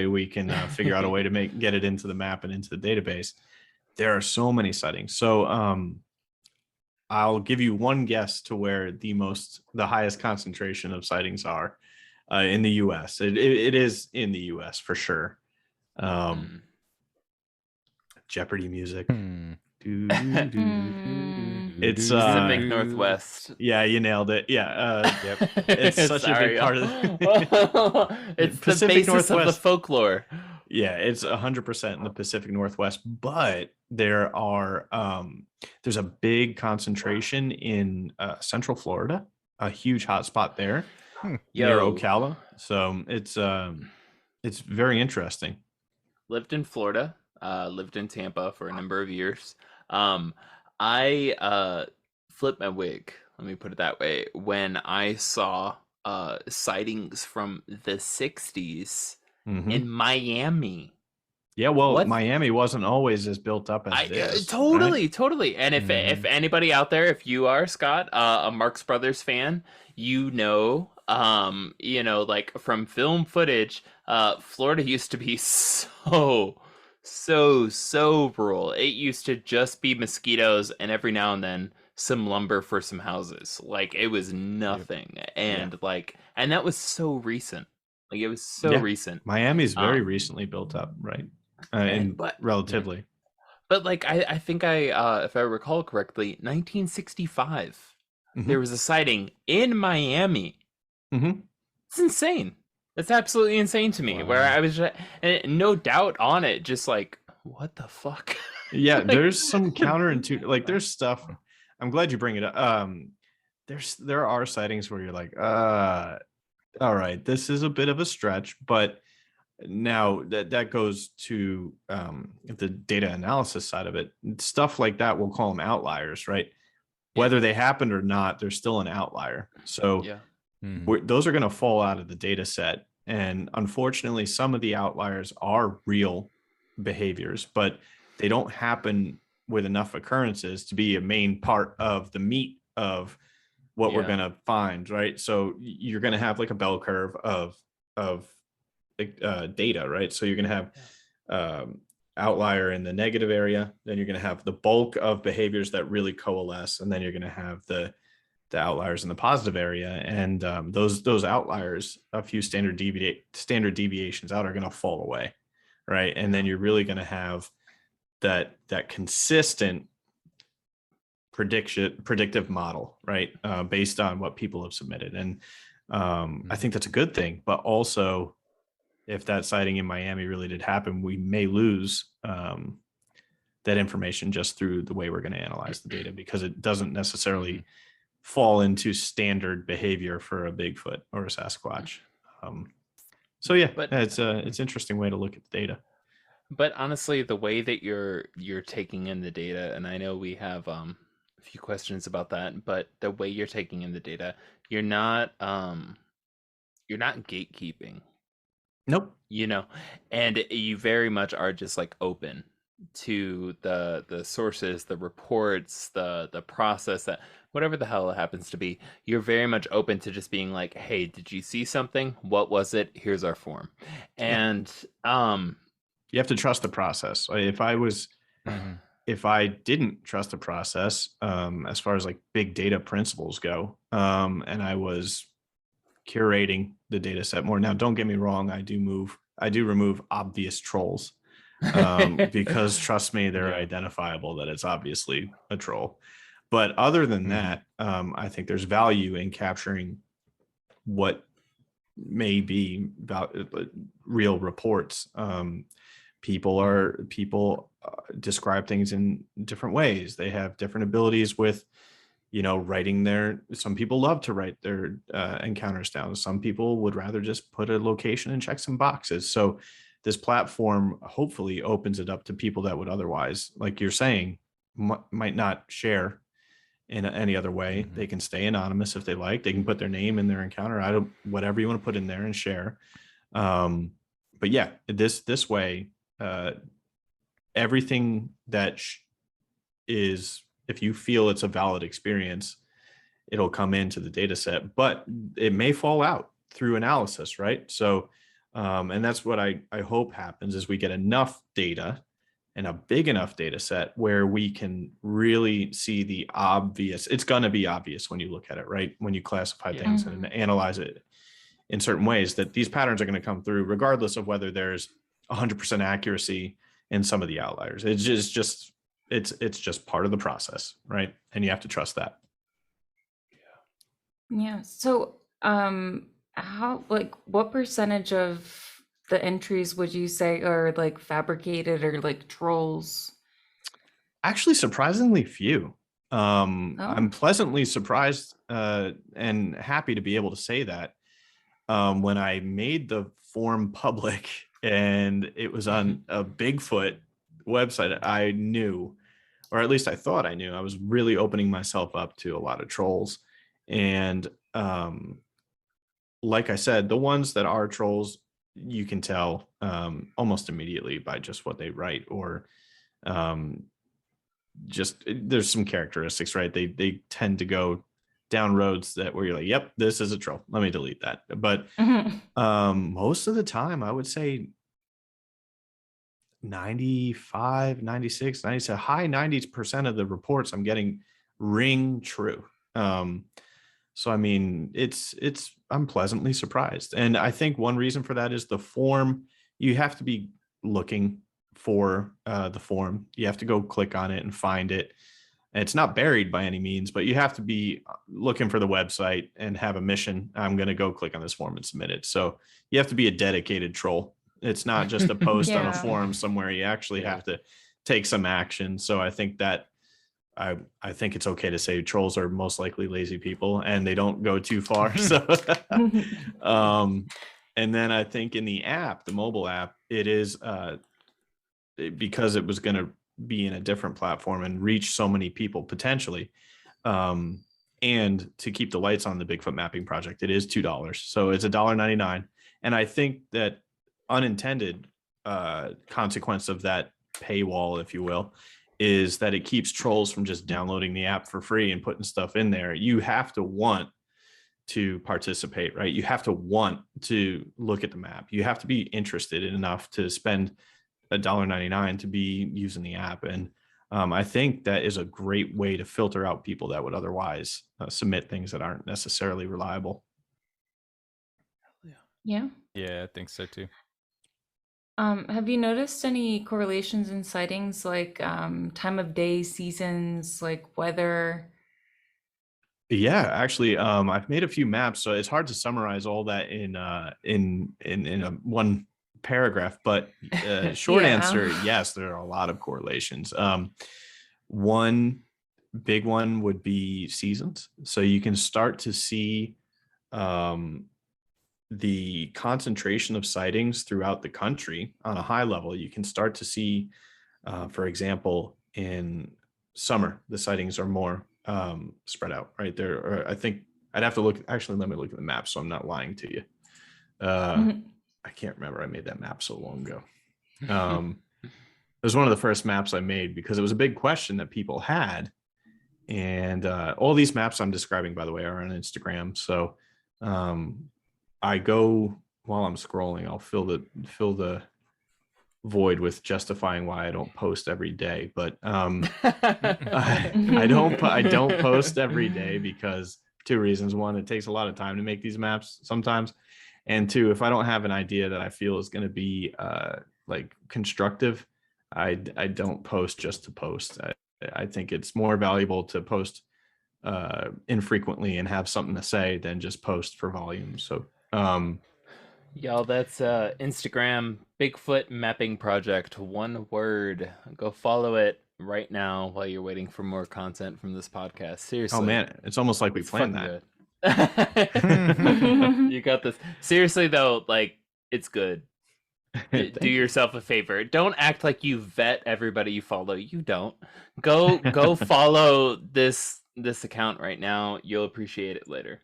we can figure out a way to get it into the map and into the database. There are so many sightings. So I'll give you one guess to where the highest concentration of sightings are in the U.S. It is in the U.S. for sure. Jeopardy music. It's Pacific Northwest. Yeah, you nailed it. Yeah, Yep. it's such a big part of It's Pacific the basis of the Northwest. folklore. Yeah, it's 100% in the Pacific Northwest, but there's a big concentration in Central Florida, a huge hotspot there near Yo, Ocala. So it's very interesting. lived in Florida, lived in Tampa for a number of years. I flipped my wig, let me put it that way, when I saw sightings from the 60s Mhm. in Miami. Yeah, well, What? Miami wasn't always as built up as it is. Totally, totally. And if Mhm. anybody out there, if you are, Scott, a Marx Brothers fan, like from film footage, Florida used to be so rural. It used to just be mosquitoes and every now and then some lumber for some houses. Like it was nothing. And and that was so recent. Like it was so Yeah. recent. Miami's very recently built up, right? And but relatively. But like I think if I recall correctly, 1965, there was a sighting in Miami. Mhm. It's insane. It's absolutely insane to me. Where Wow. I was just, no doubt on it, just like what the fuck. Yeah, Like- there's some counterintuitive, like there's stuff. I'm glad you bring it up. There are sightings where you're like, all right, this is a bit of a stretch, but now that goes to the data analysis side of it. Stuff like that, we'll call them outliers, right? Whether they happened or not, they're still an outlier. So Yeah. those are going to fall out of the data set. And unfortunately, some of the outliers are real behaviors, but they don't happen with enough occurrences to be a main part of the meat of what we're Yeah. going to find, right? So you're going to have like a bell curve of data, right? So you're going to have outlier in the negative area, then you're going to have the bulk of behaviors that really coalesce, and then you're going to have the outliers in the positive area, and those outliers, a few standard deviations out, are going to fall away, right? And then you're really going to have that consistent predictive model, right? Based on what people have submitted. And I think that's a good thing, but also if that sighting in Miami really did happen, we may lose that information just through the way we're going to analyze the data, because it doesn't necessarily fall into standard behavior for a Bigfoot or a Sasquatch. So yeah, But- it's an interesting way to look at the data. But honestly, the way that you're taking in the data, and I know we have a few questions about that, but the way you're taking in the data, you're not gatekeeping, Nope. and you very much are just like open to the sources, the reports, the process, that whatever the hell it happens to be. You're very much open to just being like, hey, did you see something? What was it? Here's our form. And You have to trust the process. If I was if I didn't trust the process, as far as like big data principles go, and I was curating the data set more. Now, don't get me wrong, I do remove obvious trolls, because trust me, they're Yeah. identifiable that it's obviously a troll. But other than that, I think there's value in capturing what may be real reports. People describe things in different ways. They have different abilities with, writing some people love to write their encounters down. Some people would rather just put a location and check some boxes. So this platform hopefully opens it up to people that would otherwise, like you're saying, might not share in any other way. They can stay anonymous if they like. They can put their name in their encounter. Whatever you want to put in there and share. But yeah, this way, everything that is, if you feel it's a valid experience, it'll come into the data set, but it may fall out through analysis, right? So, and that's what I hope happens, is we get enough data and a big enough data set where we can really see the obvious. It's going to be obvious when you look at it, right? When you classify things and analyze it in certain ways, that these patterns are going to come through regardless of whether there's 100% accuracy in some of the outliers. It's just part of the process, right? And you have to trust that. Yeah. So, what percentage of the entries would you say are like fabricated or like trolls? Actually, surprisingly few. Oh. I'm pleasantly surprised and happy to be able to say that. When I made the form public and it was on a Bigfoot website, I knew, or at least I thought I knew, I was really opening myself up to a lot of trolls. And like I said, the ones that are trolls, you can tell almost immediately by just what they write, or just there's some characteristics, right? They tend to go down roads that where you're like, yep, this is a troll. Let me delete that. But most of the time, I would say 95, 96, 97, high 90% of the reports I'm getting ring true. So I mean, I'm pleasantly surprised. And I think one reason for that is the form. You have to be looking for the form. You have to go click on it and find it. And it's not buried by any means, but you have to be looking for the website and have a mission. I'm going to go click on this form and submit it. So you have to be a dedicated troll. It's not just a post on a Yeah. forum somewhere. You actually have to take some action. So I think that I think it's okay to say trolls are most likely lazy people and they don't go too far. So, and then I think in the app, the mobile app, it is because it was going to be in a different platform and reach so many people potentially. And to keep the lights on the Bigfoot Mapping Project, it is $2. So it's $1.99. And I think that unintended consequence of that paywall, if you will, is that it keeps trolls from just downloading the app for free and putting stuff in there. You have to want to participate, right? You have to want to look at the map. You have to be interested enough to spend $1.99 to be using the app. And I think that is a great way to filter out people that would otherwise submit things that aren't necessarily reliable. Yeah. Yeah, I think so too. Have you noticed any correlations in sightings, like time of day, seasons, like weather? Yeah, actually, I've made a few maps, so it's hard to summarize all that in a one paragraph. But short Yeah. answer, yes, there are a lot of correlations. One big one would be seasons. So you can start to see the concentration of sightings throughout the country on a high level. You can start to see, for example, in summer, the sightings are more spread out, right there. Or I think I'd have to look. Actually, let me look at the map so I'm not lying to you. I can't remember. I made that map so long ago. It was one of the first maps I made because it was a big question that people had. And all these maps I'm describing, by the way, are on Instagram. So I go while I'm scrolling, I'll fill the void with justifying why I don't post every day, but I don't post every day because two reasons. One, it takes a lot of time to make these maps sometimes, and two, if I don't have an idea that I feel is going to be like constructive, I don't post just to post. I think it's more valuable to post infrequently and have something to say than just post for volume. So Y'all, that's Instagram Bigfoot Mapping Project. One word. Go follow it right now while you're waiting for more content from this podcast. Seriously. oh man, it's almost like we It's planned fucking that. good. You got this. Seriously though, like it's good. Thank Do you. yourself a favor. Don't act like you vet everybody you follow. You don't. Go follow this account right now. You'll appreciate it later.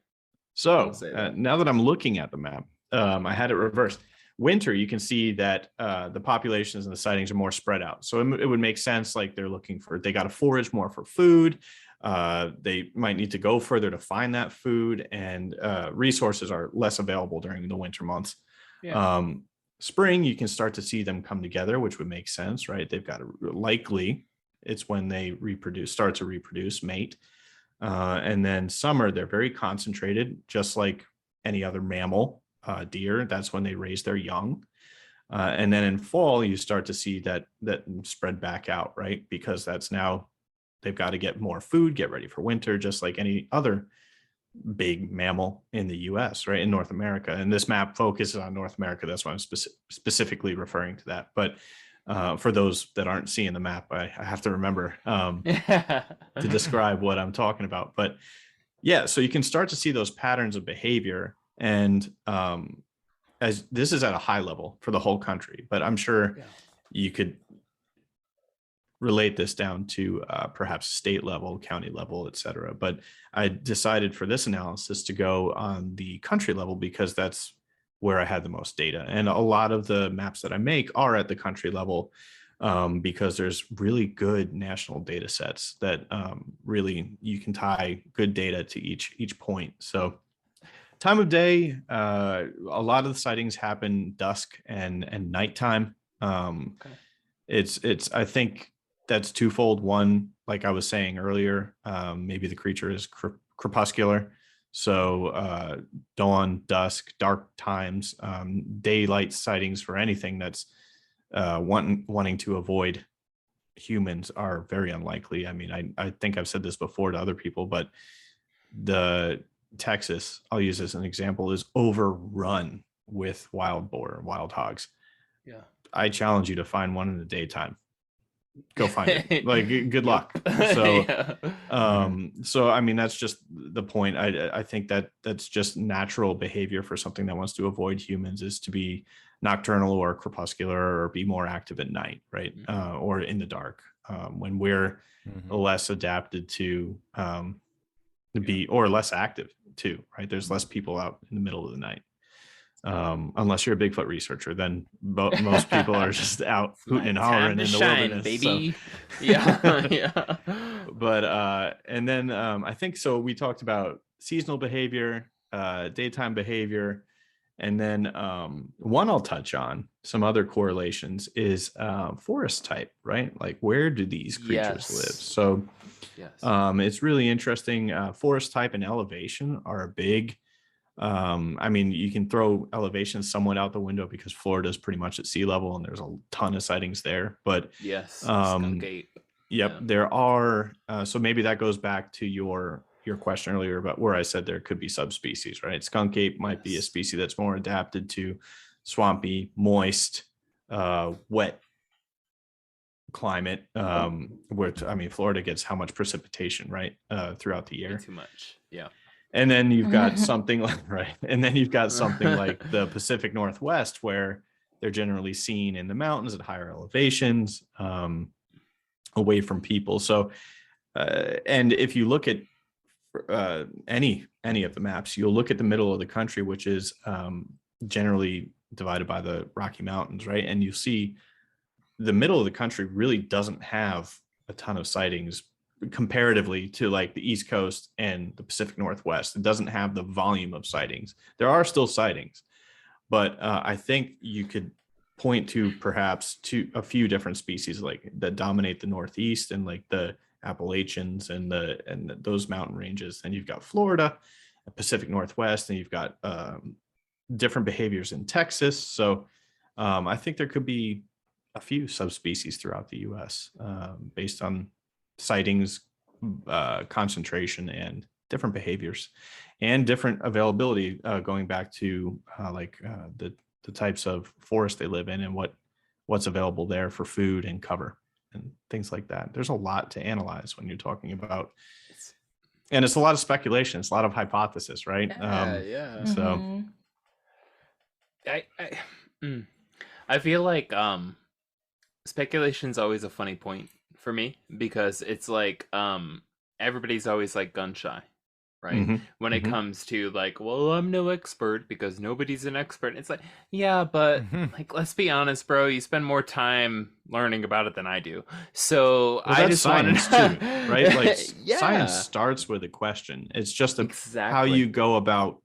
So I'll say that. now that I'm looking at the map, I had it reversed. Winter, you can see that the populations and the sightings are more spread out. So it would make sense, like they got to forage more for food. They might need to go further to find that food, and resources are less available during the winter months. Yeah. Spring, you can start to see them come together, which would make sense, right? They've got likely it's when they start to reproduce, mate. And then summer, they're very concentrated, just like any other mammal, deer. That's when they raise their young. And then in fall, you start to see that spread back out, right? Because that's now they've got to get more food, get ready for winter, just like any other big mammal in the US, right? In North America. And this map focuses on North America. That's why I'm specifically referring to that. But for those that aren't seeing the map, I have to remember to describe what I'm talking about. But yeah, so you can start to see those patterns of behavior. And as this is at a high level for the whole country, but I'm sure you could relate this down to perhaps state level, county level, et cetera. But I decided for this analysis to go on the country level because that's where I had the most data. And a lot of the maps that I make are at the country level because there's really good national data sets that really you can tie good data to each point. So time of day, a lot of the sightings happen dusk and nighttime. It's I think that's twofold. One, like I was saying earlier, maybe the creature is crepuscular. So dawn, dusk, dark times, daylight sightings for anything that's wanting to avoid humans are very unlikely. I mean, I think I've said this before to other people, but the Texas, I'll use as an example, is overrun with wild boar, wild hogs. Yeah. I challenge you to find one in the daytime. Go find it. Like, good luck. So so I mean, that's just the point. I think that's just natural behavior for something that wants to avoid humans, is to be nocturnal or crepuscular or be more active at night, right? Or in the dark, when we're less adapted to be, or less active too, right? There's less people out in the middle of the night. Unless you're a Bigfoot researcher, then most people are just out hooting and hollering in the wilderness, baby. So. Yeah. But and then I think so. We talked about seasonal behavior, daytime behavior, and then one I'll touch on, some other correlations, is forest type, right? Like, where do these creatures live? So it's really interesting. Forest type and elevation are a big. I mean, you can throw elevation somewhat out the window because Florida is pretty much at sea level and there's a ton of sightings there. But Skunk Gate. Yep, there are. So maybe that goes back to your question earlier about where I said there could be subspecies, right? Skunk ape might be a species that's more adapted to swampy, moist, wet climate. Which, I mean, Florida gets how much precipitation, right, throughout the year? Way too much. Yeah. And then you've got something like the Pacific Northwest, where they're generally seen in the mountains at higher elevations, away from people. So, and if you look at any of the maps, you'll look at the middle of the country, which is generally divided by the Rocky Mountains, right? And you see the middle of the country really doesn't have a ton of sightings comparatively to like the East Coast and the Pacific Northwest. It doesn't have the volume of sightings. There are still sightings, but I think you could point to perhaps to a few different species like that dominate the Northeast and like the Appalachians and those mountain ranges. And you've got Florida, Pacific Northwest, and you've got different behaviors in Texas. So I think there could be a few subspecies throughout the U.S. Based on sightings, concentration, and different behaviors and different availability, going back to the types of forest they live in and what's available there for food and cover and things like that. There's a lot to analyze when you're talking about, and it's a lot of speculation. It's a lot of hypothesis, right? Yeah. So Mhm. I feel like speculation is always a funny point for me because it's like everybody's always like gun shy, right? mhm, When it mhm. comes to like, well, I'm no expert because nobody's an expert. It's like, yeah, but like, let's be honest, bro. You spend more time learning about it than I do. So Well, I that's just want science to, too, right? Like yeah, science starts with a question. It's just how exactly. you go about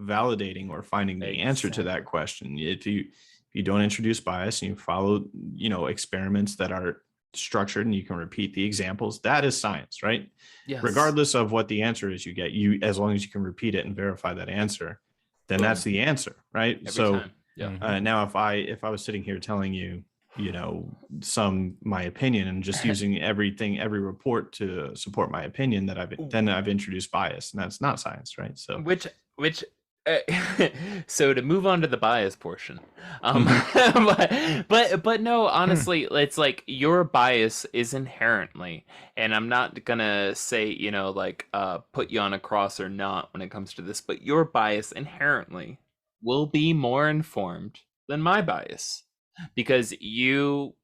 validating or finding the answer to that Exactly. question. If you don't introduce bias and you follow, experiments that are structured and you can repeat the examples, that is science, right? Yes. Regardless of what the answer is you get, as long as you can repeat it and verify that answer, then Boom. that's the answer, right? Every So time. Yeah. now if I was sitting here telling you, my opinion and just using every report to support my opinion, that I've introduced bias, and that's not science, right? So Which uh, so to move on to the bias portion, but no, honestly, it's like your bias is inherently, and I'm not gonna say put you on a cross or not when it comes to this, but your bias inherently will be more informed than my bias because you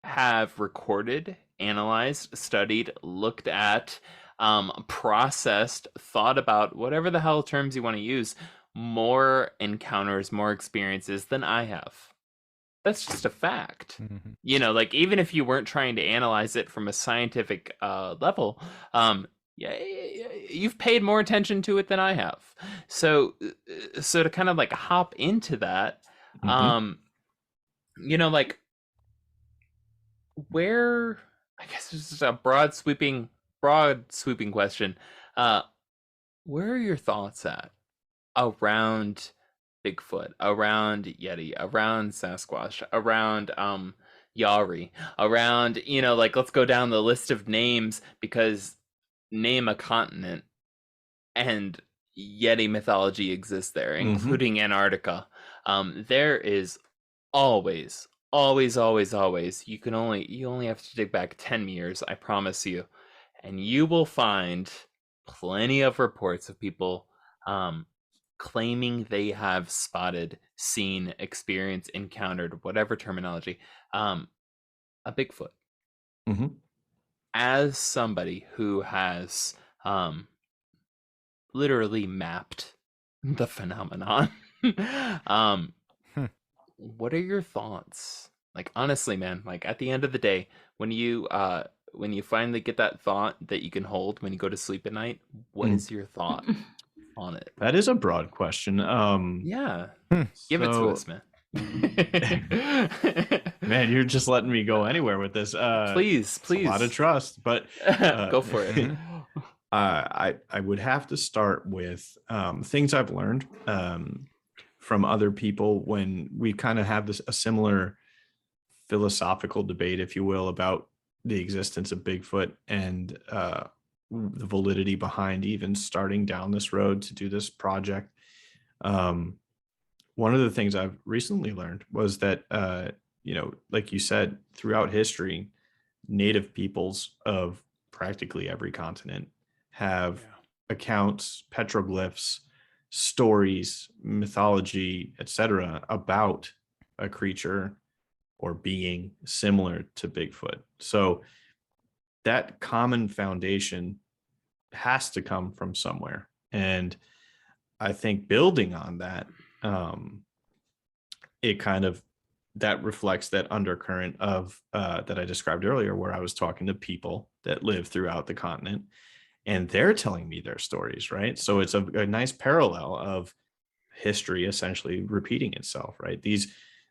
have recorded, analyzed, studied, looked at, processed, thought about, whatever the hell terms you want to use, more encounters, more experiences than I have. That's just a fact. Like even if you weren't trying to analyze it from a scientific level, yeah, you've paid more attention to it than I have. So to kind of like hop into that, mhm. like where, I guess this is a broad sweeping question. Where are your thoughts at around Bigfoot, around Yeti, around Sasquatch, around Yari, around, let's go down the list of names, because name a continent and Yeti mythology exists there, including Antarctica. There is always, always, always, always. You only have to dig back 10 years, I promise you, and you will find plenty of reports of people claiming they have spotted, seen, experienced, encountered, whatever terminology, a Bigfoot. Mhm. As somebody who has literally mapped the phenomenon, um, what are your thoughts? Like, honestly, man, like at the end of the day, when you finally get that thought that you can hold when you go to sleep at night, what is your thought on it? That is a broad question. Yeah, give it to So, us, man. man, you're just letting me go anywhere with this. Please, It's a lot of please. trust, but Go for it. I would have to start with things I've learned from other people when we kind of have a similar philosophical debate, if you will, about the existence of Bigfoot and the validity behind even starting down this road to do this project. One of the things I've recently learned was that, like you said, throughout history, native peoples of practically every continent have accounts, petroglyphs, stories, mythology, etc., about a creature or being similar to Bigfoot. So that common foundation has to come from somewhere. And I think building on that, it kind of that reflects that undercurrent of that I described earlier, where I was talking to people that live throughout the continent and they're telling me their stories, right? So it's a nice parallel of history essentially repeating itself, right?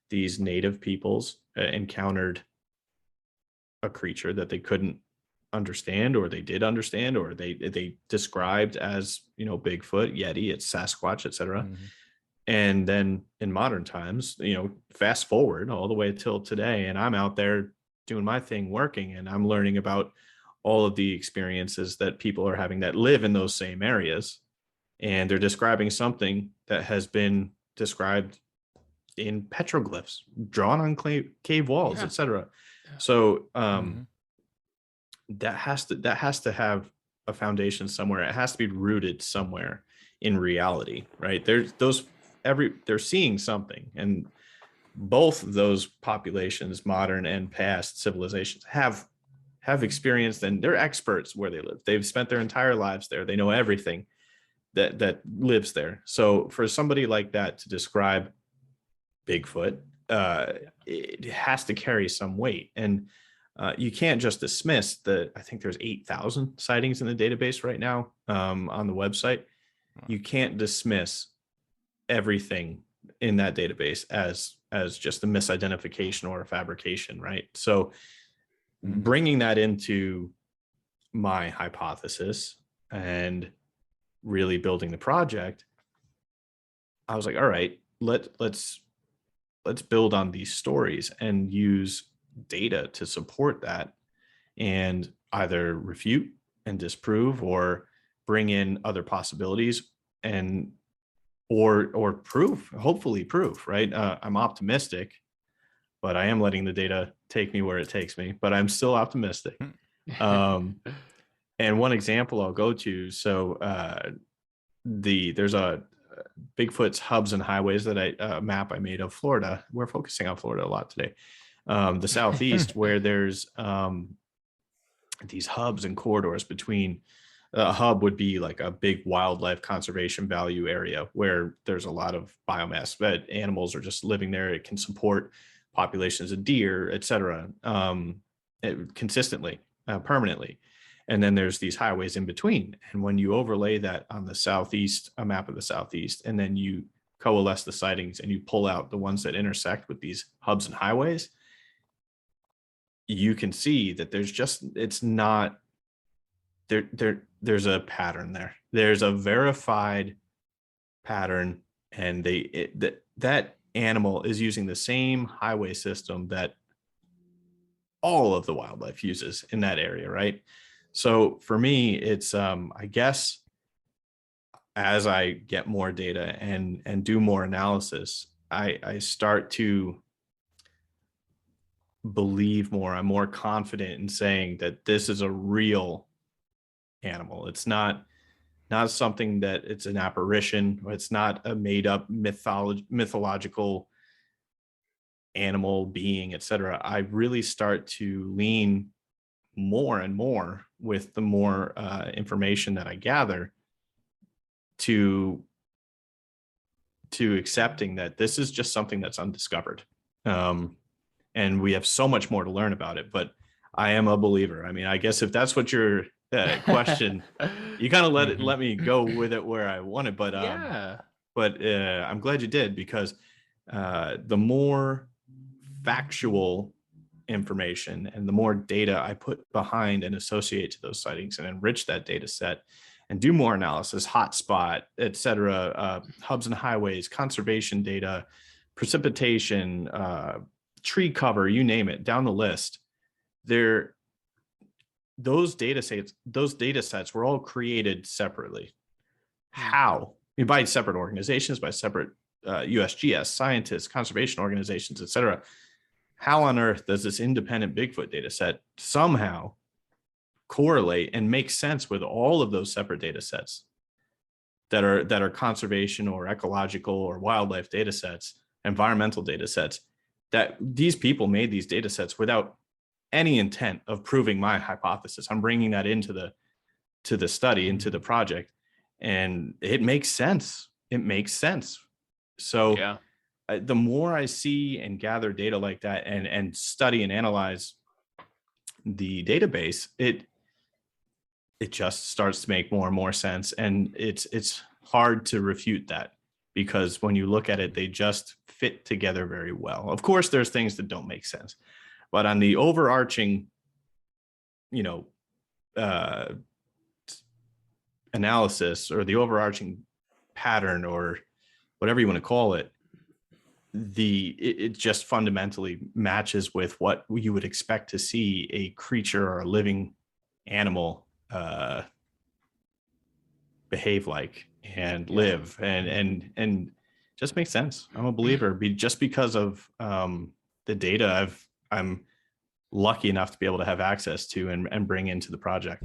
these native peoples encountered a creature that they couldn't understand, or they did understand, or they described as, Bigfoot, Yeti, it's Sasquatch, etc. Mhm. And then in modern times, fast forward all the way till today, and I'm out there doing my thing, working, and I'm learning about all of the experiences that people are having that live in those same areas. And they're describing something that has been described in petroglyphs drawn on cave walls, Yeah. etc. So Mhm. that has to have a foundation somewhere. It has to be rooted somewhere in reality, right? There's those they're seeing something, and both those populations, modern and past civilizations, have experienced, and they're experts where they live. They've spent their entire lives there. They know everything that lives there. So for somebody like that to describe Bigfoot, it has to carry some weight. And you can't just dismiss I think there's 8,000 sightings in the database right now, on the website. You can't dismiss everything in that database as just a misidentification or a fabrication, right? So bringing that into my hypothesis and really building the project, I was like, all right, let's build on these stories and use data to support that, and either refute and disprove, or bring in other possibilities, and or prove, hopefully prove, right? I'm optimistic, but I am letting the data take me where it takes me, but I'm still optimistic. And one example I'll go to, so there's a Bigfoot's hubs and highways that map I made of Florida. We're focusing on Florida a lot today. The Southeast, where there's these hubs and corridors between. A hub would be like a big wildlife conservation value area where there's a lot of biomass that animals are just living there. It can support populations of deer, et cetera, consistently, permanently. And then there's these highways in between. And when you overlay that on the Southeast, a map of the Southeast, and then you coalesce the sightings and you pull out the ones that intersect with these hubs and highways, you can see that it's not there's a pattern there. There's a verified pattern, and that animal is using the same highway system that all of the wildlife uses in that area, right? So for me, it's I guess as I get more data and do more analysis, I start to believe more. I'm more confident in saying that this is a real animal. It's not something that it's an apparition, or it's not a made up mythological animal being, etc. I really start to lean more and more with the more information that I gather to accepting that this is just something that's undiscovered. And we have so much more to learn about it, but I am a believer. I mean, I guess if that's what your question, you kind of let me go with it where I wanted, but Yeah. I'm glad you did, because the more factual information and the more data I put behind and associate to those sightings and enrich that data set and do more analysis, hotspot, et cetera, hubs and highways, conservation data, precipitation, tree cover, you name it, down the list. Those data sets were all created separately. How? I mean, by separate organizations, by separate USGS scientists, conservation organizations, et cetera. How on earth does this independent Bigfoot data set somehow correlate and make sense with all of those separate data sets that are conservation or ecological or wildlife data sets, environmental data sets? That these people made these data sets without any intent of proving my hypothesis. I'm bringing that into the study, into the project, and it makes sense. It makes sense. So Yeah. the more I see and gather data like that, and study and analyze the database, it just starts to make more and more sense. And it's hard to refute that, because when you look at it, they just fit together very well. Of course, there's things that don't make sense, but on the overarching, you know, analysis, or the overarching pattern, or whatever you want to call it, it just fundamentally matches with what you would expect to see a creature or a living animal behave like and live, and just makes sense. I'm a believer, just because of the data I'm lucky enough to be able to have access to and bring into the project.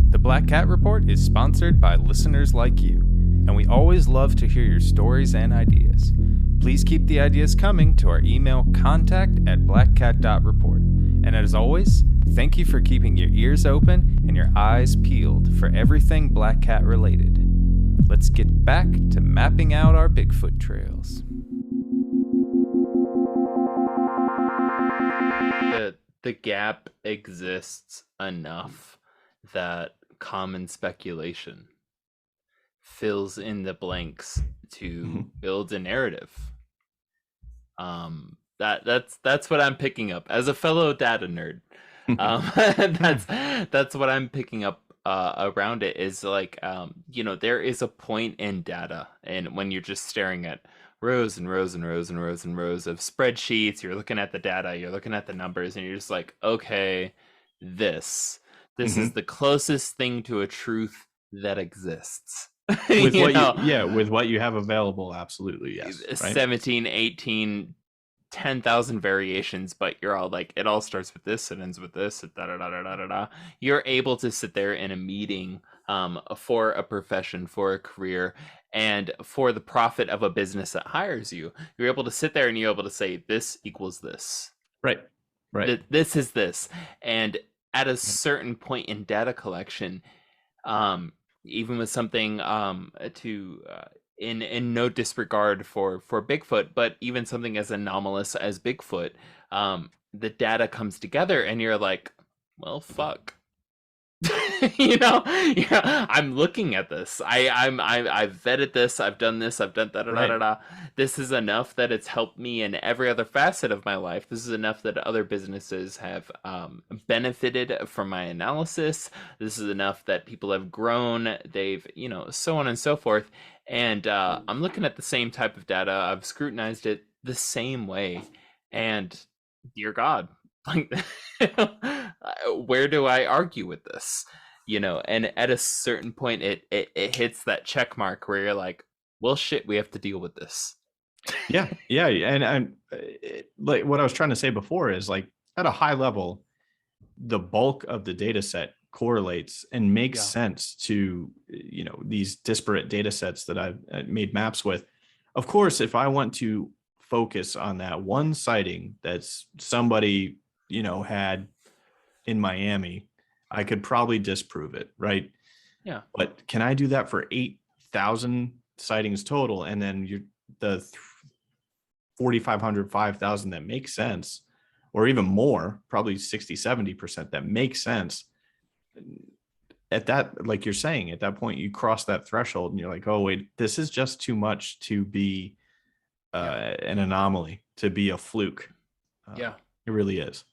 The Black Cat Report is sponsored by listeners like you, and we always love to hear your stories and ideas. Please keep the ideas coming to our email contact@blackcat.report. And as always, thank you for keeping your ears open and your eyes peeled for everything Black Cat related. Let's get back to mapping out our Bigfoot trails. The gap exists enough that common speculation fills in the blanks to build a narrative. That's what I'm picking up as a fellow data nerd. That's what I'm picking up around it, is like, there is a point in data, and when you're just staring at rows and rows and rows and rows and rows of spreadsheets, you're looking at the data, you're looking at the numbers, and you're just like, okay, this is the closest thing to a truth that exists. With with what you have available, absolutely, yes. Right? 17, 18, 10,000 variations, but you're all like, it all starts with this and ends with this, da. You're able to sit there in a meeting for a profession, for a career, and for the profit of a business that hires you. You're able to sit there and you're able to say, this equals this. Right. This is this. And at a certain point in data collection, even with something in no disregard for Bigfoot, but even something as anomalous as Bigfoot, the data comes together and you're like, well, fuck. I'm looking at this. I've vetted this. I've done this. I've done that. This is enough that it's helped me in every other facet of my life. This is enough that other businesses have benefited from my analysis. This is enough that people have grown. They've, so on and so forth. And I'm looking at the same type of data. I've scrutinized it the same way. And dear God, like, where do I argue with this? And at a certain point, it hits that check mark where you're like, well, shit, we have to deal with this. Yeah. And like what I was trying to say before is, like, at a high level, the bulk of the data set correlates and makes sense to, these disparate data sets that I've made maps with. Of course, if I want to focus on that one sighting that's somebody, had in Miami, I could probably disprove it, right? Yeah. But can I do that for 8,000 sightings total, and then the 4,500, 5,000 that make sense, or even more, probably 60-70% that make sense? At that, like you're saying, at that point, you cross that threshold, and you're like, oh wait, this is just too much to be an anomaly, to be a fluke. It really is.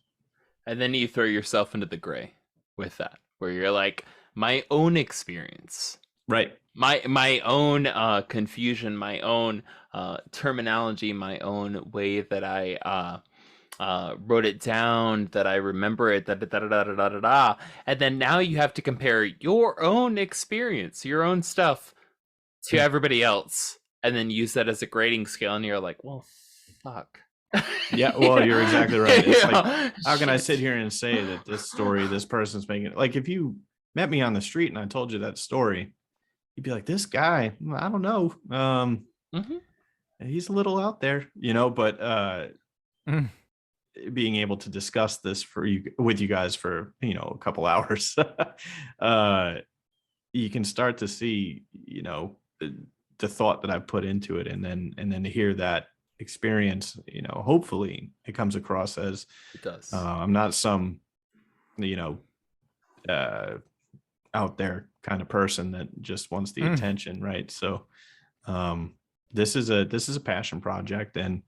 And then you throw yourself into the gray with that, where you're like, my own experience, right? My own confusion, my own terminology, my own way that I wrote it down, that I remember it, and then now you have to compare your own experience, your own stuff, to everybody else, and then use that as a grading scale, and you're like, well, fuck. Yeah, well, you're exactly right. It's like, how can I sit here and say that this story, this person's making it? Like, if you met me on the street and I told you that story, you'd be like, this guy, I don't know. He's a little out there, but being able to discuss this with you guys for, a couple hours, you can start to see, the thought that I've put into it. And then to hear that experience, hopefully it comes across as it does. I'm not some out there kind of person that just wants the attention, right? So this is a passion project, and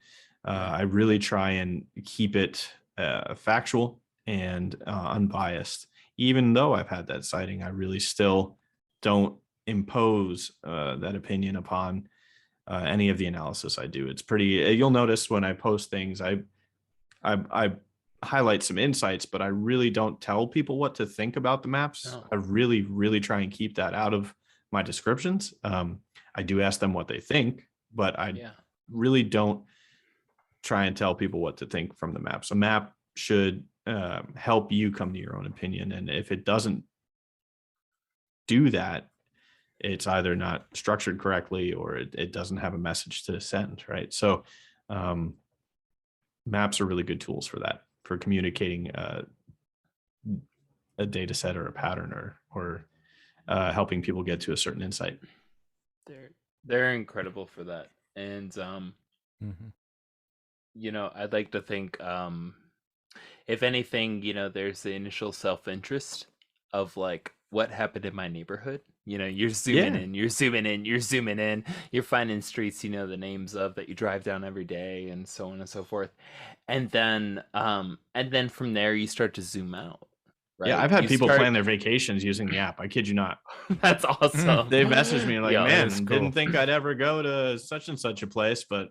I really try and keep it factual and unbiased. Even though I've had that sighting, I really still don't impose that opinion upon any of the analysis I do. It's pretty. You'll notice when I post things, I highlight some insights, but I really don't tell people what to think about the maps. No. I really try and keep that out of my descriptions. I do ask them what they think, but I really don't try and tell people what to think from the maps. A map should help you come to your own opinion, and if it doesn't do that, it's either not structured correctly or it doesn't have a message to send, right? So maps are really good tools for that, for communicating a data set or a pattern, or helping people get to a certain insight. They're incredible for that. And you know, I'd like to think if anything, you know, there's the initial self-interest of like what happened in my neighborhood. You know, you're zooming in, you're zooming in, you're zooming in, you're finding streets you know the names of that you drive down every day, and so on and so forth. And then from there you start to zoom out. Right? Yeah, I've had You people start- plan their vacations using the app. I kid you not. That's awesome. They messaged me like, Yeah, man, that's cool. didn't think I'd ever go to such and such a place, but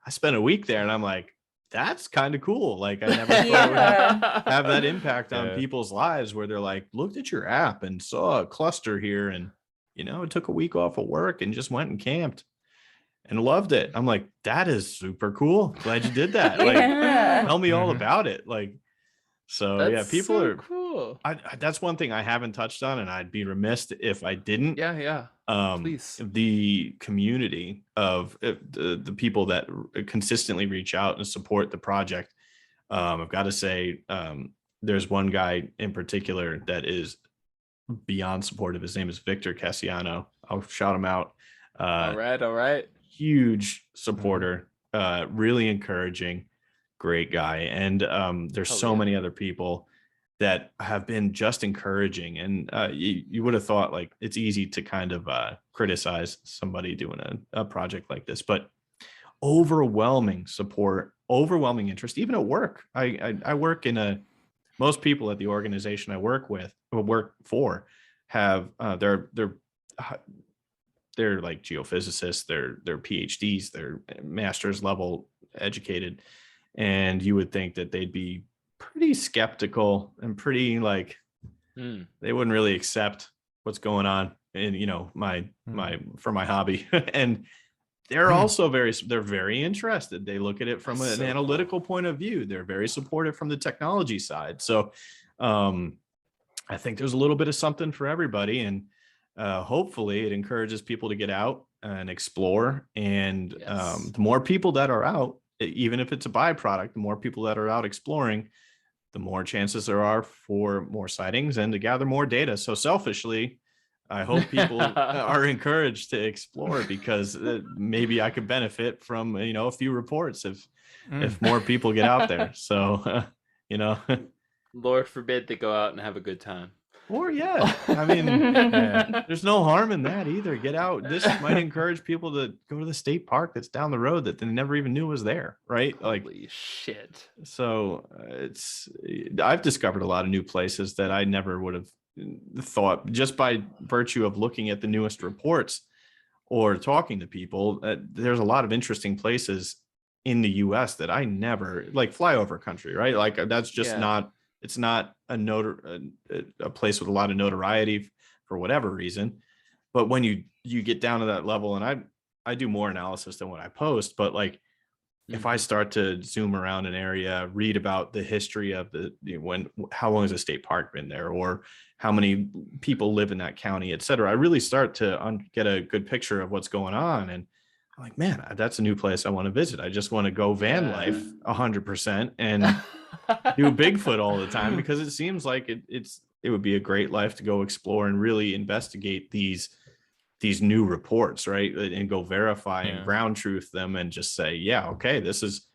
I spent a week there, and I'm like, that's kind of cool. Like, I never thought it would have that impact on Yeah. people's lives, where they're like, looked at your app and saw a cluster here, and you know, took a week off of work and just went and camped and loved it. I'm like, that is super cool. Glad you did that. Like, tell me all Mhm. about it. Like, so yeah, That's people so are cool. that's one thing I haven't touched on, and I'd be remiss if I didn't. Yeah. Please. The community of the people that consistently reach out and support the project. I've got to say, there's one guy in particular that is beyond supportive. His name is Victor Cassiano. I'll shout him out. All right. Huge supporter, really encouraging, great guy. And there's Hell so yeah. many other people that have been just encouraging. And you would have thought like it's easy to kind of criticize somebody doing a project like this, but overwhelming support, overwhelming interest, even at work. I work in most people at the organization I work for have they're like geophysicists, they're PhDs, they're master's level educated, and you would think that they'd be pretty skeptical and pretty like they wouldn't really accept what's going on in, you know, my for my hobby. And they're also very interested. They look at it from That's an so analytical point of view. They're very supportive from the technology side. So I think there's a little bit of something for everybody, and hopefully it encourages people to get out and explore. And Yes. the more people that are out, even if it's a byproduct, the more people that are out exploring, the more chances there are for more sightings and to gather more data. So selfishly, I hope people are encouraged to explore, because maybe I could benefit from, you know, a few reports if more people get out there. So, you know, Lord forbid they go out and have a good time. or yeah, I mean, Yeah. there's no harm in that either. Get out. This might encourage people to go to the state park that's down the road that they never even knew was there, right? Like, Holy shit. so I've discovered a lot of new places that I never would have thought, just by virtue of looking at the newest reports or talking to people. There's a lot of interesting places in the US that I never, like flyover country, right? Like that's just Yeah. it's not a place with a lot of notoriety for whatever reason. But when you get down to that level, and I do more analysis than what I post, but like, if I start to zoom around an area, read about the history of how long has a state park been there, or how many people live in that county, et cetera, I really start to get a good picture of what's going on. And I'm like, man, that's a new place I want to visit. I just want to go van life 100% and do Bigfoot all the time, because it seems like it would be a great life to go explore and really investigate these new reports, right? And go verify and ground truth them, and just say, yeah, okay, this is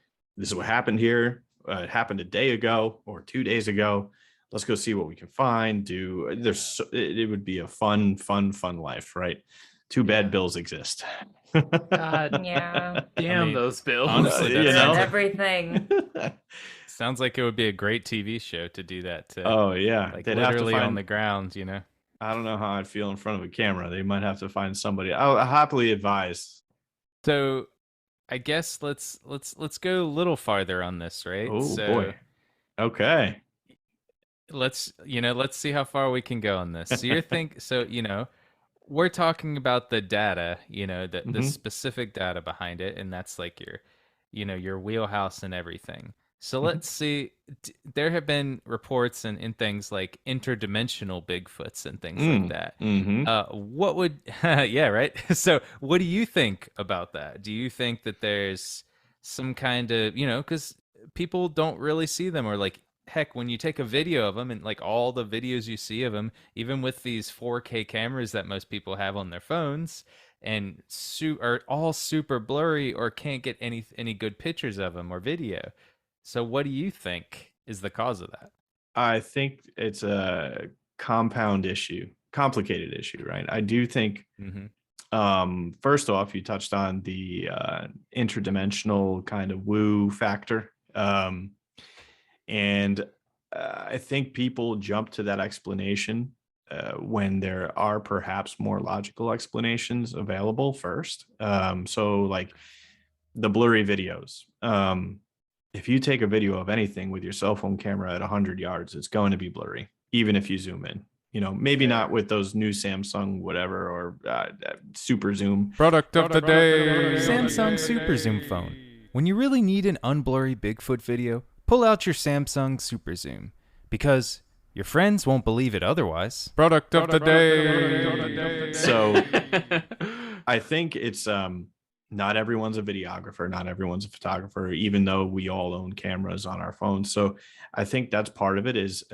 what happened here. It happened a day ago or 2 days ago. let's go see what we can find. It would be a fun life, right? Too bad bills exist. God Yeah. damn mean, those bills. honestly, that You Ruin know? everything. sounds like it would be a great TV show to do that. To Oh yeah, like they'd have to literally on find. the ground, you know. I don't know how I'd feel in front of a camera. They might have to find somebody. I'll happily advise. So I guess let's go a little farther on this, right? Oh So boy. Okay. let's see how far we can go on this. So we're talking about the data, the Mhm. specific data behind it, and that's like your wheelhouse and everything. So Mhm. let's see. There have been reports and things like interdimensional Bigfoots and things like that. Mm-hmm. What would, yeah, right? So what do you think about that? Do you think that there's some kind of, because people don't really see them, or like, heck, when you take a video of them and like all the videos you see of them, even with these 4K cameras that most people have on their phones, and are all super blurry or can't get any good pictures of them or video. So what do you think is the cause of that? I think it's a complicated issue, right? I do think, Mm-hmm. first off, you touched on the interdimensional kind of woo factor. And I think people jump to that explanation when there are perhaps more logical explanations available first. So, like the blurry videos. If you take a video of anything with your cell phone camera at 100 yards, it's going to be blurry, even if you zoom in. Maybe not with those new Samsung whatever or super zoom. Product of the day. Samsung Super Zoom phone. When you really need an unblurry Bigfoot video, pull out your Samsung Super Zoom, because your friends won't believe it otherwise. Product of the day. So I think it's not everyone's a videographer, not everyone's a photographer, even though we all own cameras on our phones. So I think that's part of it. Is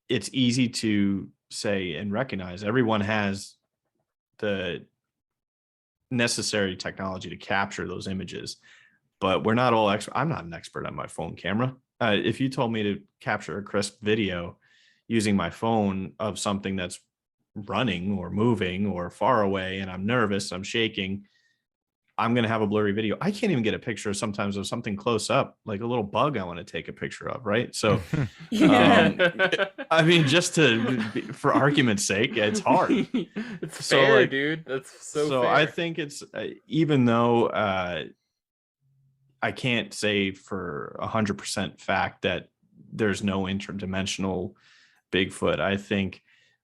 it's easy to say and recognize everyone has the necessary technology to capture those images, but we're not all expert. I'm not an expert on my phone camera. If you told me to capture a crisp video using my phone of something that's running or moving or far away, and I'm nervous, I'm shaking, I'm going to have a blurry video. I can't even get a picture sometimes of something close up, like a little bug I want to take a picture of, right? So, I mean, for argument's sake, it's hard. It's So, fair, like, dude. That's so I fair. think it's even though I can't say for 100% fact that there's no interdimensional Bigfoot. I think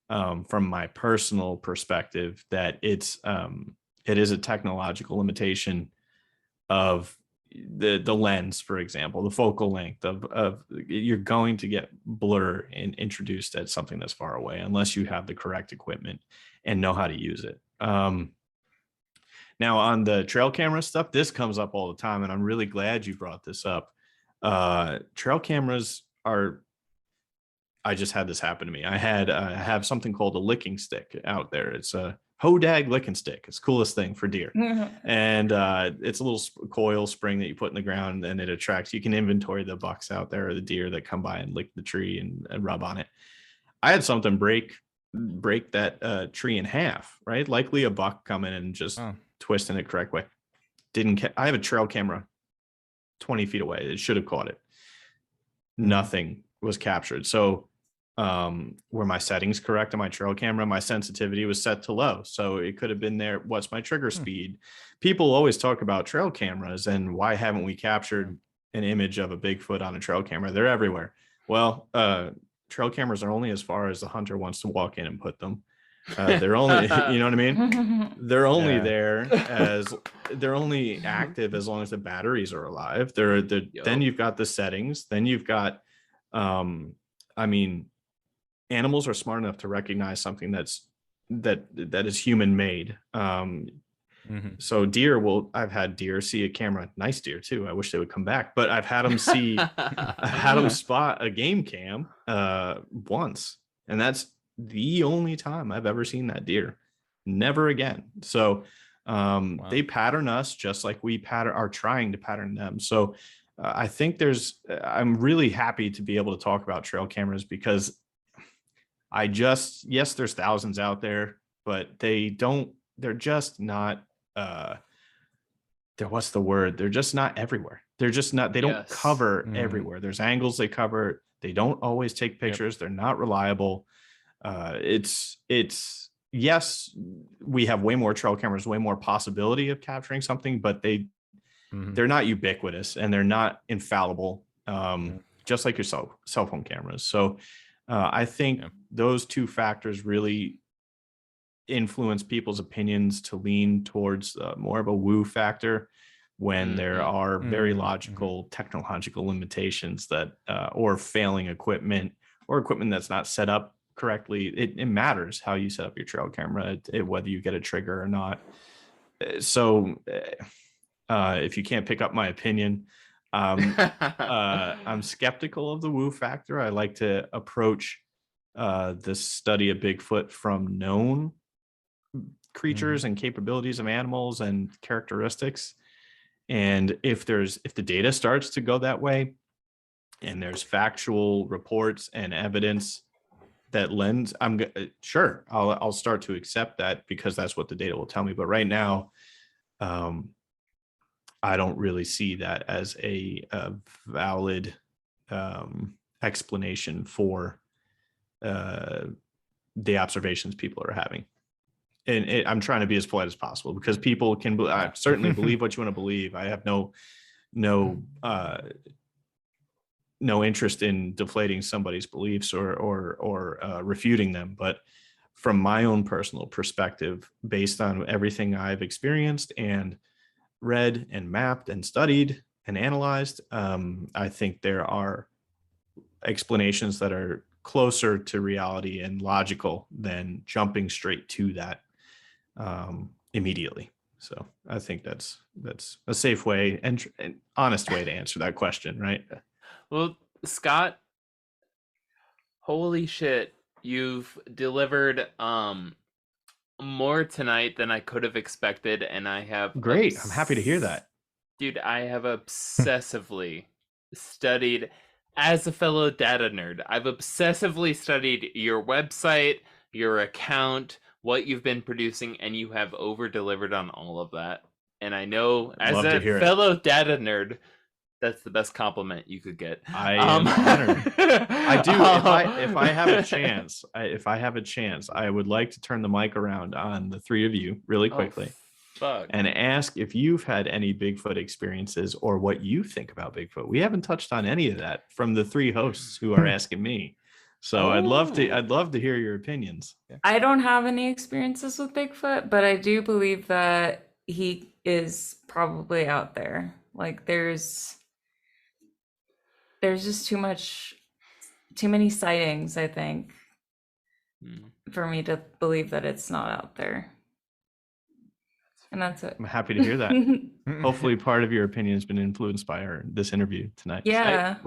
from my personal perspective that it is a technological limitation of the lens, for example, the focal length of you're going to get blur introduced at something that's far away unless you have the correct equipment and know how to use it. Now on the trail camera stuff, this comes up all the time, and I'm really glad you brought this up. Trail cameras are. I just had this happen to me. I have something called a licking stick out there. It's a Hodag licking stick. It's the coolest thing for deer. And it's a little coil spring that you put in the ground, and it attracts. You can inventory the bucks out there or the deer that come by and lick the tree and rub on it. I had something break that tree in half, right? Likely a buck coming and just twisting it correct way. I have a trail camera 20 feet away. It should have caught it. Nothing was captured. So were my settings correct on my trail camera? My sensitivity was set to low, so it could have been there. What's my trigger speed? People always talk about trail cameras and why haven't we captured an image of a Bigfoot on a trail camera? They're everywhere. Well, trail cameras are only as far as the hunter wants to walk in and put them. They're only, you know what I mean? They're only they're only active as long as the batteries are alive. Then you've got the settings. Then you've got, I mean, animals are smart enough to recognize something that is human made. So I've had deer see a camera, nice deer too. I wish they would come back, but I've had them spot a game cam once, and that's the only time I've ever seen that deer. Never again. So they pattern us just like we are trying to pattern them. So I think I'm really happy to be able to talk about trail cameras because yes, there's thousands out there, but they're just not, what's the word? They're just not everywhere. They're just not, they don't Yes. cover everywhere. There's angles they cover. They don't always take pictures. They're not reliable. It's yes, we have way more trail cameras, way more possibility of capturing something, but they're not ubiquitous and they're not infallible. Just like your cell phone cameras. So I think those two factors really influence people's opinions to lean towards more of a woo factor when there are very logical technological limitations that or failing equipment or equipment that's not set up correctly. It matters how you set up your trail camera, whether you get a trigger or not. So if you can't pick up my opinion, I'm skeptical of the woo factor. I like to approach the study of Bigfoot from known creatures and capabilities of animals and characteristics. And if the data starts to go that way, and there's factual reports and evidence that lends, sure, I'll start to accept that because that's what the data will tell me. But right now, I don't really see that as a valid explanation for the observations people are having. And I'm trying to be as polite as possible because people can I certainly believe what you want to believe. I have no interest in deflating somebody's beliefs or refuting them. But from my own personal perspective, based on everything I've experienced and read and mapped and studied and analyzed, I think there are explanations that are closer to reality and logical than jumping straight to that immediately. So I think that's a safe way and an honest way to answer that question, right? Well, Scott, holy shit, you've delivered more tonight than I could have expected, and I have great. I'm happy to hear that. Dude, I have obsessively studied, as a fellow data nerd, I've obsessively studied your website, your account, what you've been producing, and you have over-delivered on all of that. And I know, as a fellow data nerd, that's the best compliment you could get. I am honored. I do. If I have a chance, I would like to turn the mic around on the three of you really quickly. And ask if you've had any Bigfoot experiences or what you think about Bigfoot. We haven't touched on any of that from the three hosts who are asking me. So I'd love to hear your opinions. I don't have any experiences with Bigfoot, but I do believe that he is probably out there. Like there's just too many sightings, I think, for me to believe that it's not out there. And that's it. I'm happy to hear that. Hopefully part of your opinion has been influenced by this interview tonight. Yeah,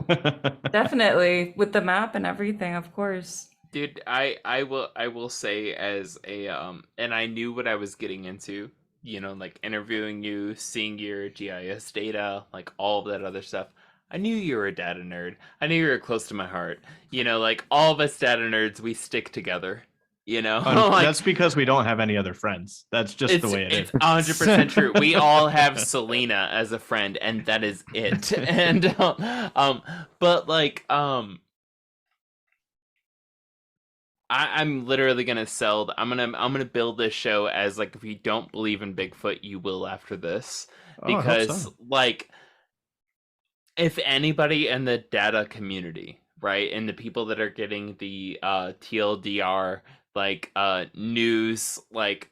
definitely. With the map and everything, of course. Dude, I will say as a and I knew what I was getting into, like interviewing you, seeing your GIS data, like all of that other stuff. I knew you were a data nerd. I knew you were close to my heart. Like all of us data nerds, we stick together. That's because we don't have any other friends. That's just the way it is. It's 100% true. We all have Selena as a friend, and that is it. And but like I'm literally gonna sell. I'm gonna build this show as like, if you don't believe in Bigfoot, you will after this, because like, if anybody in the data community, right, and the people that are getting the TLDR, like news, like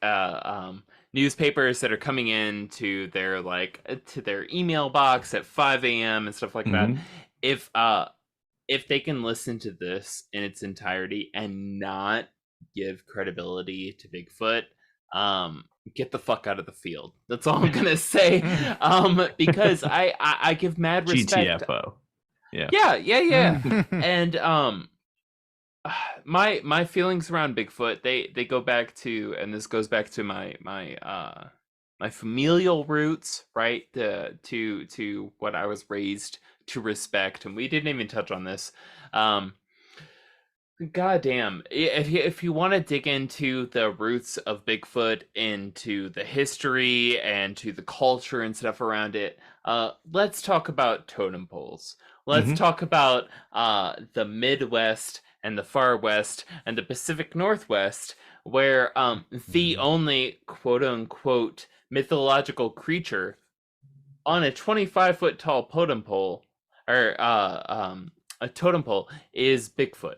newspapers that are coming in to their email box at 5 a.m. and stuff like that, if they can listen to this in its entirety and not give credibility to Bigfoot, get the fuck out of the field. That's all I'm gonna say. Because I give mad respect. GTFO. Yeah. And my feelings around Bigfoot, they go back to, and this goes back to my familial roots, right? To what I was raised to respect, and we didn't even touch on this. Goddamn. If you want to dig into the roots of Bigfoot, into the history and to the culture and stuff around it, let's talk about totem poles. Let's Hmm. talk about the Midwest and the Far West and the Pacific Northwest, where the Mhm. only quote unquote mythological creature on a 25-foot tall totem pole, or a totem pole, is Bigfoot.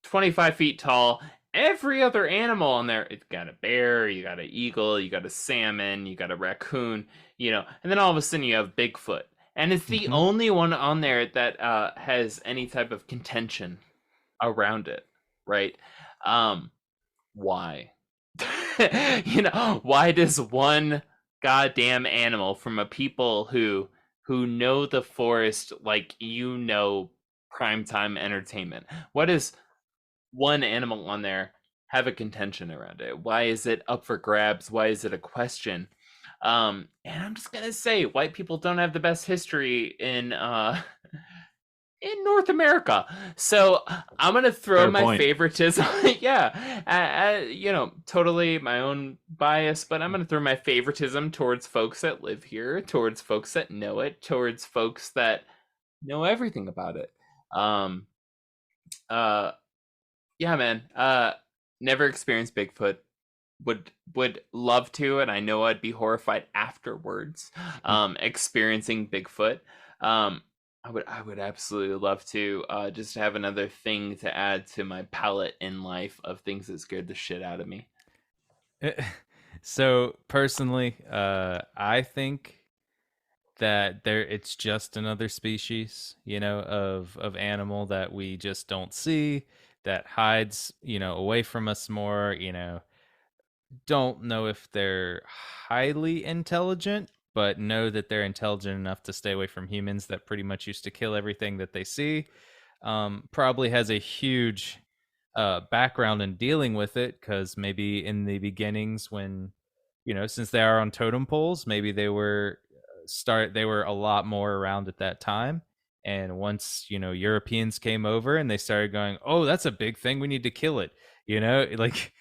25 feet tall. Every other animal on there, it's got a bear, you got an eagle, you got a salmon, you got a raccoon, and then all of a sudden you have Bigfoot. And it's the Hmm. only one on there that has any type of contention around it, right? Um, why? Why does one goddamn animal from a people who know the forest like primetime entertainment? What is one animal on there have a contention around it? Why is it up for grabs? Why is it a question? And I'm just gonna say, white people don't have the best history in North America. So I'm gonna throw Fair my point. favoritism. Yeah, totally my own bias, but I'm gonna throw my favoritism towards folks that live here, towards folks that know it, towards folks that know everything about it. Um, uh, yeah, man. Never experienced Bigfoot. Would love to, and I know I'd be horrified afterwards. Experiencing Bigfoot. Um, I would absolutely love to just have another thing to add to my palette in life of things that scared the shit out of me. So personally, I think that it's just another species, of animal that we just don't see, that hides, away from us more, don't know if they're highly intelligent, but know that they're intelligent enough to stay away from humans that pretty much used to kill everything that they see. Probably has a huge background in dealing with it, because maybe in the beginnings, when since they are on totem poles, maybe they were a lot more around at that time. And once Europeans came over and they started going, oh, that's a big thing, we need to kill it, like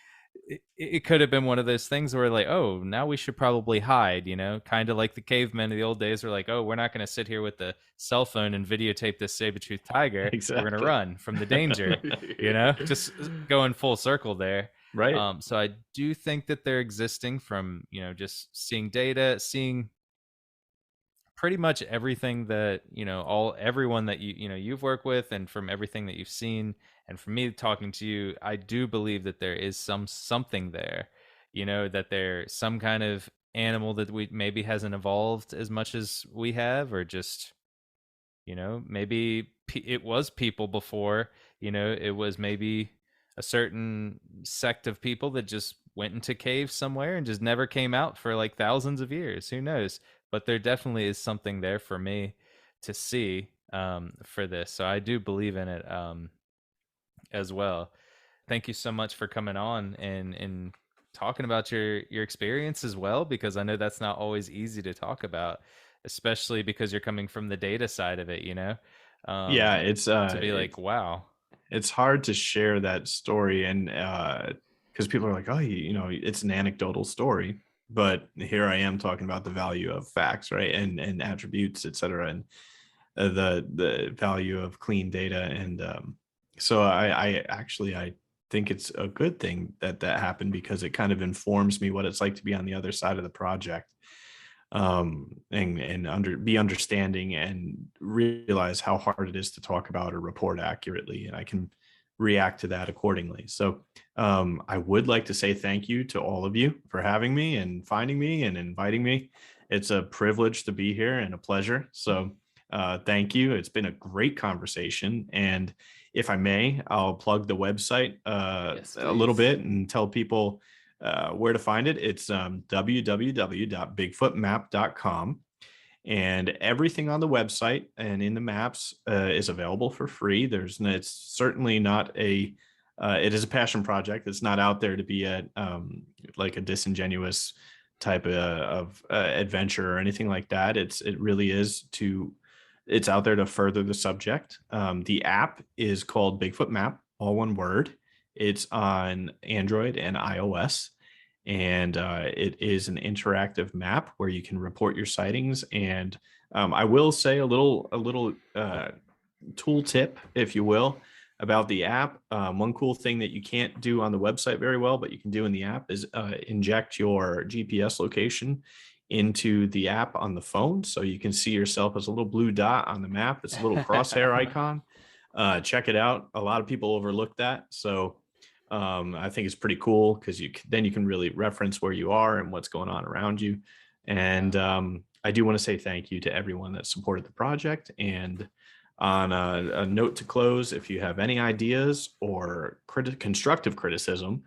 it could have been one of those things where, like, oh, now we should probably hide, kind of like the cavemen of the old days were like, oh, we're not going to sit here with the cell phone and videotape this saber-toothed tiger. We're going to Exactly. run from the danger, just going full circle there. Right. So I do think that they're existing from, just seeing data, seeing pretty much everything that everyone that you've worked with, and from everything that you've seen, and from me talking to you, I do believe that there is something there, that there's some kind of animal that we maybe hasn't evolved as much as we have, or just maybe it was people before. It was maybe a certain sect of people that just went into caves somewhere and just never came out for like thousands of years. Who knows? But there definitely is something there for me to see, for this. So I do believe in it, as well. Thank you so much for coming on and talking about your experience as well, because I know that's not always easy to talk about, especially because you're coming from the data side of it, Yeah, um, to be like, wow. it's hard to share that story, and because people are like, oh, it's an anecdotal story, but here I am talking about the value of facts, right, and attributes, etc., and the value of clean data. And so I think it's a good thing that that happened, because it kind of informs me what it's like to be on the other side of the project, and be understanding and realize how hard it is to talk about or report accurately, and I can react to that accordingly. So I would like to say thank you to all of you for having me and finding me and inviting me. It's a privilege to be here and a pleasure. So thank you. It's been a great conversation. And if I may, I'll plug the website Yes, a little please. bit and tell people where to find it. It's www.bigfootmap.com. And everything on the website and in the maps is available for free. It's certainly not it is a passion project. It's not out there to be like a disingenuous type of adventure or anything like that. It really is it's out there to further the subject. The app is called Bigfoot Map. all one word. It's on Android and iOS, and it is an interactive map where you can report your sightings. And I will say a little tool tip, if you will, about the app. One cool thing that you can't do on the website very well, but you can do in the app, is inject your GPS location into the app on the phone, so you can see yourself as a little blue dot on the map. It's a little crosshair icon. Check it out. A lot of people overlook that, so I think it's pretty cool, because then you can really reference where you are and what's going on around you. And I do want to say thank you to everyone that supported the project. And on a note to close, if you have any ideas or constructive criticism,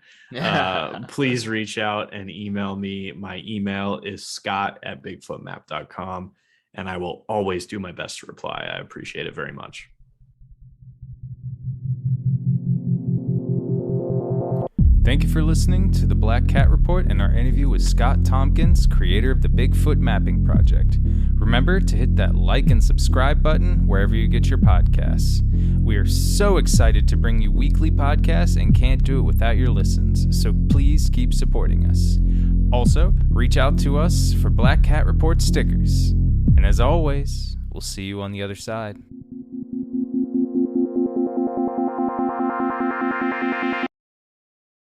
please reach out and email me. My email is scott@bigfootmap.com, and I will always do my best to reply. I appreciate it very much. Thank you for listening to the Black Cat Report and our interview with Scott Tompkins, creator of the Bigfoot Mapping Project. Remember to hit that like and subscribe button wherever you get your podcasts. We are so excited to bring you weekly podcasts and can't do it without your listens, so please keep supporting us. Also, reach out to us for Black Cat Report stickers. And as always, we'll see you on the other side.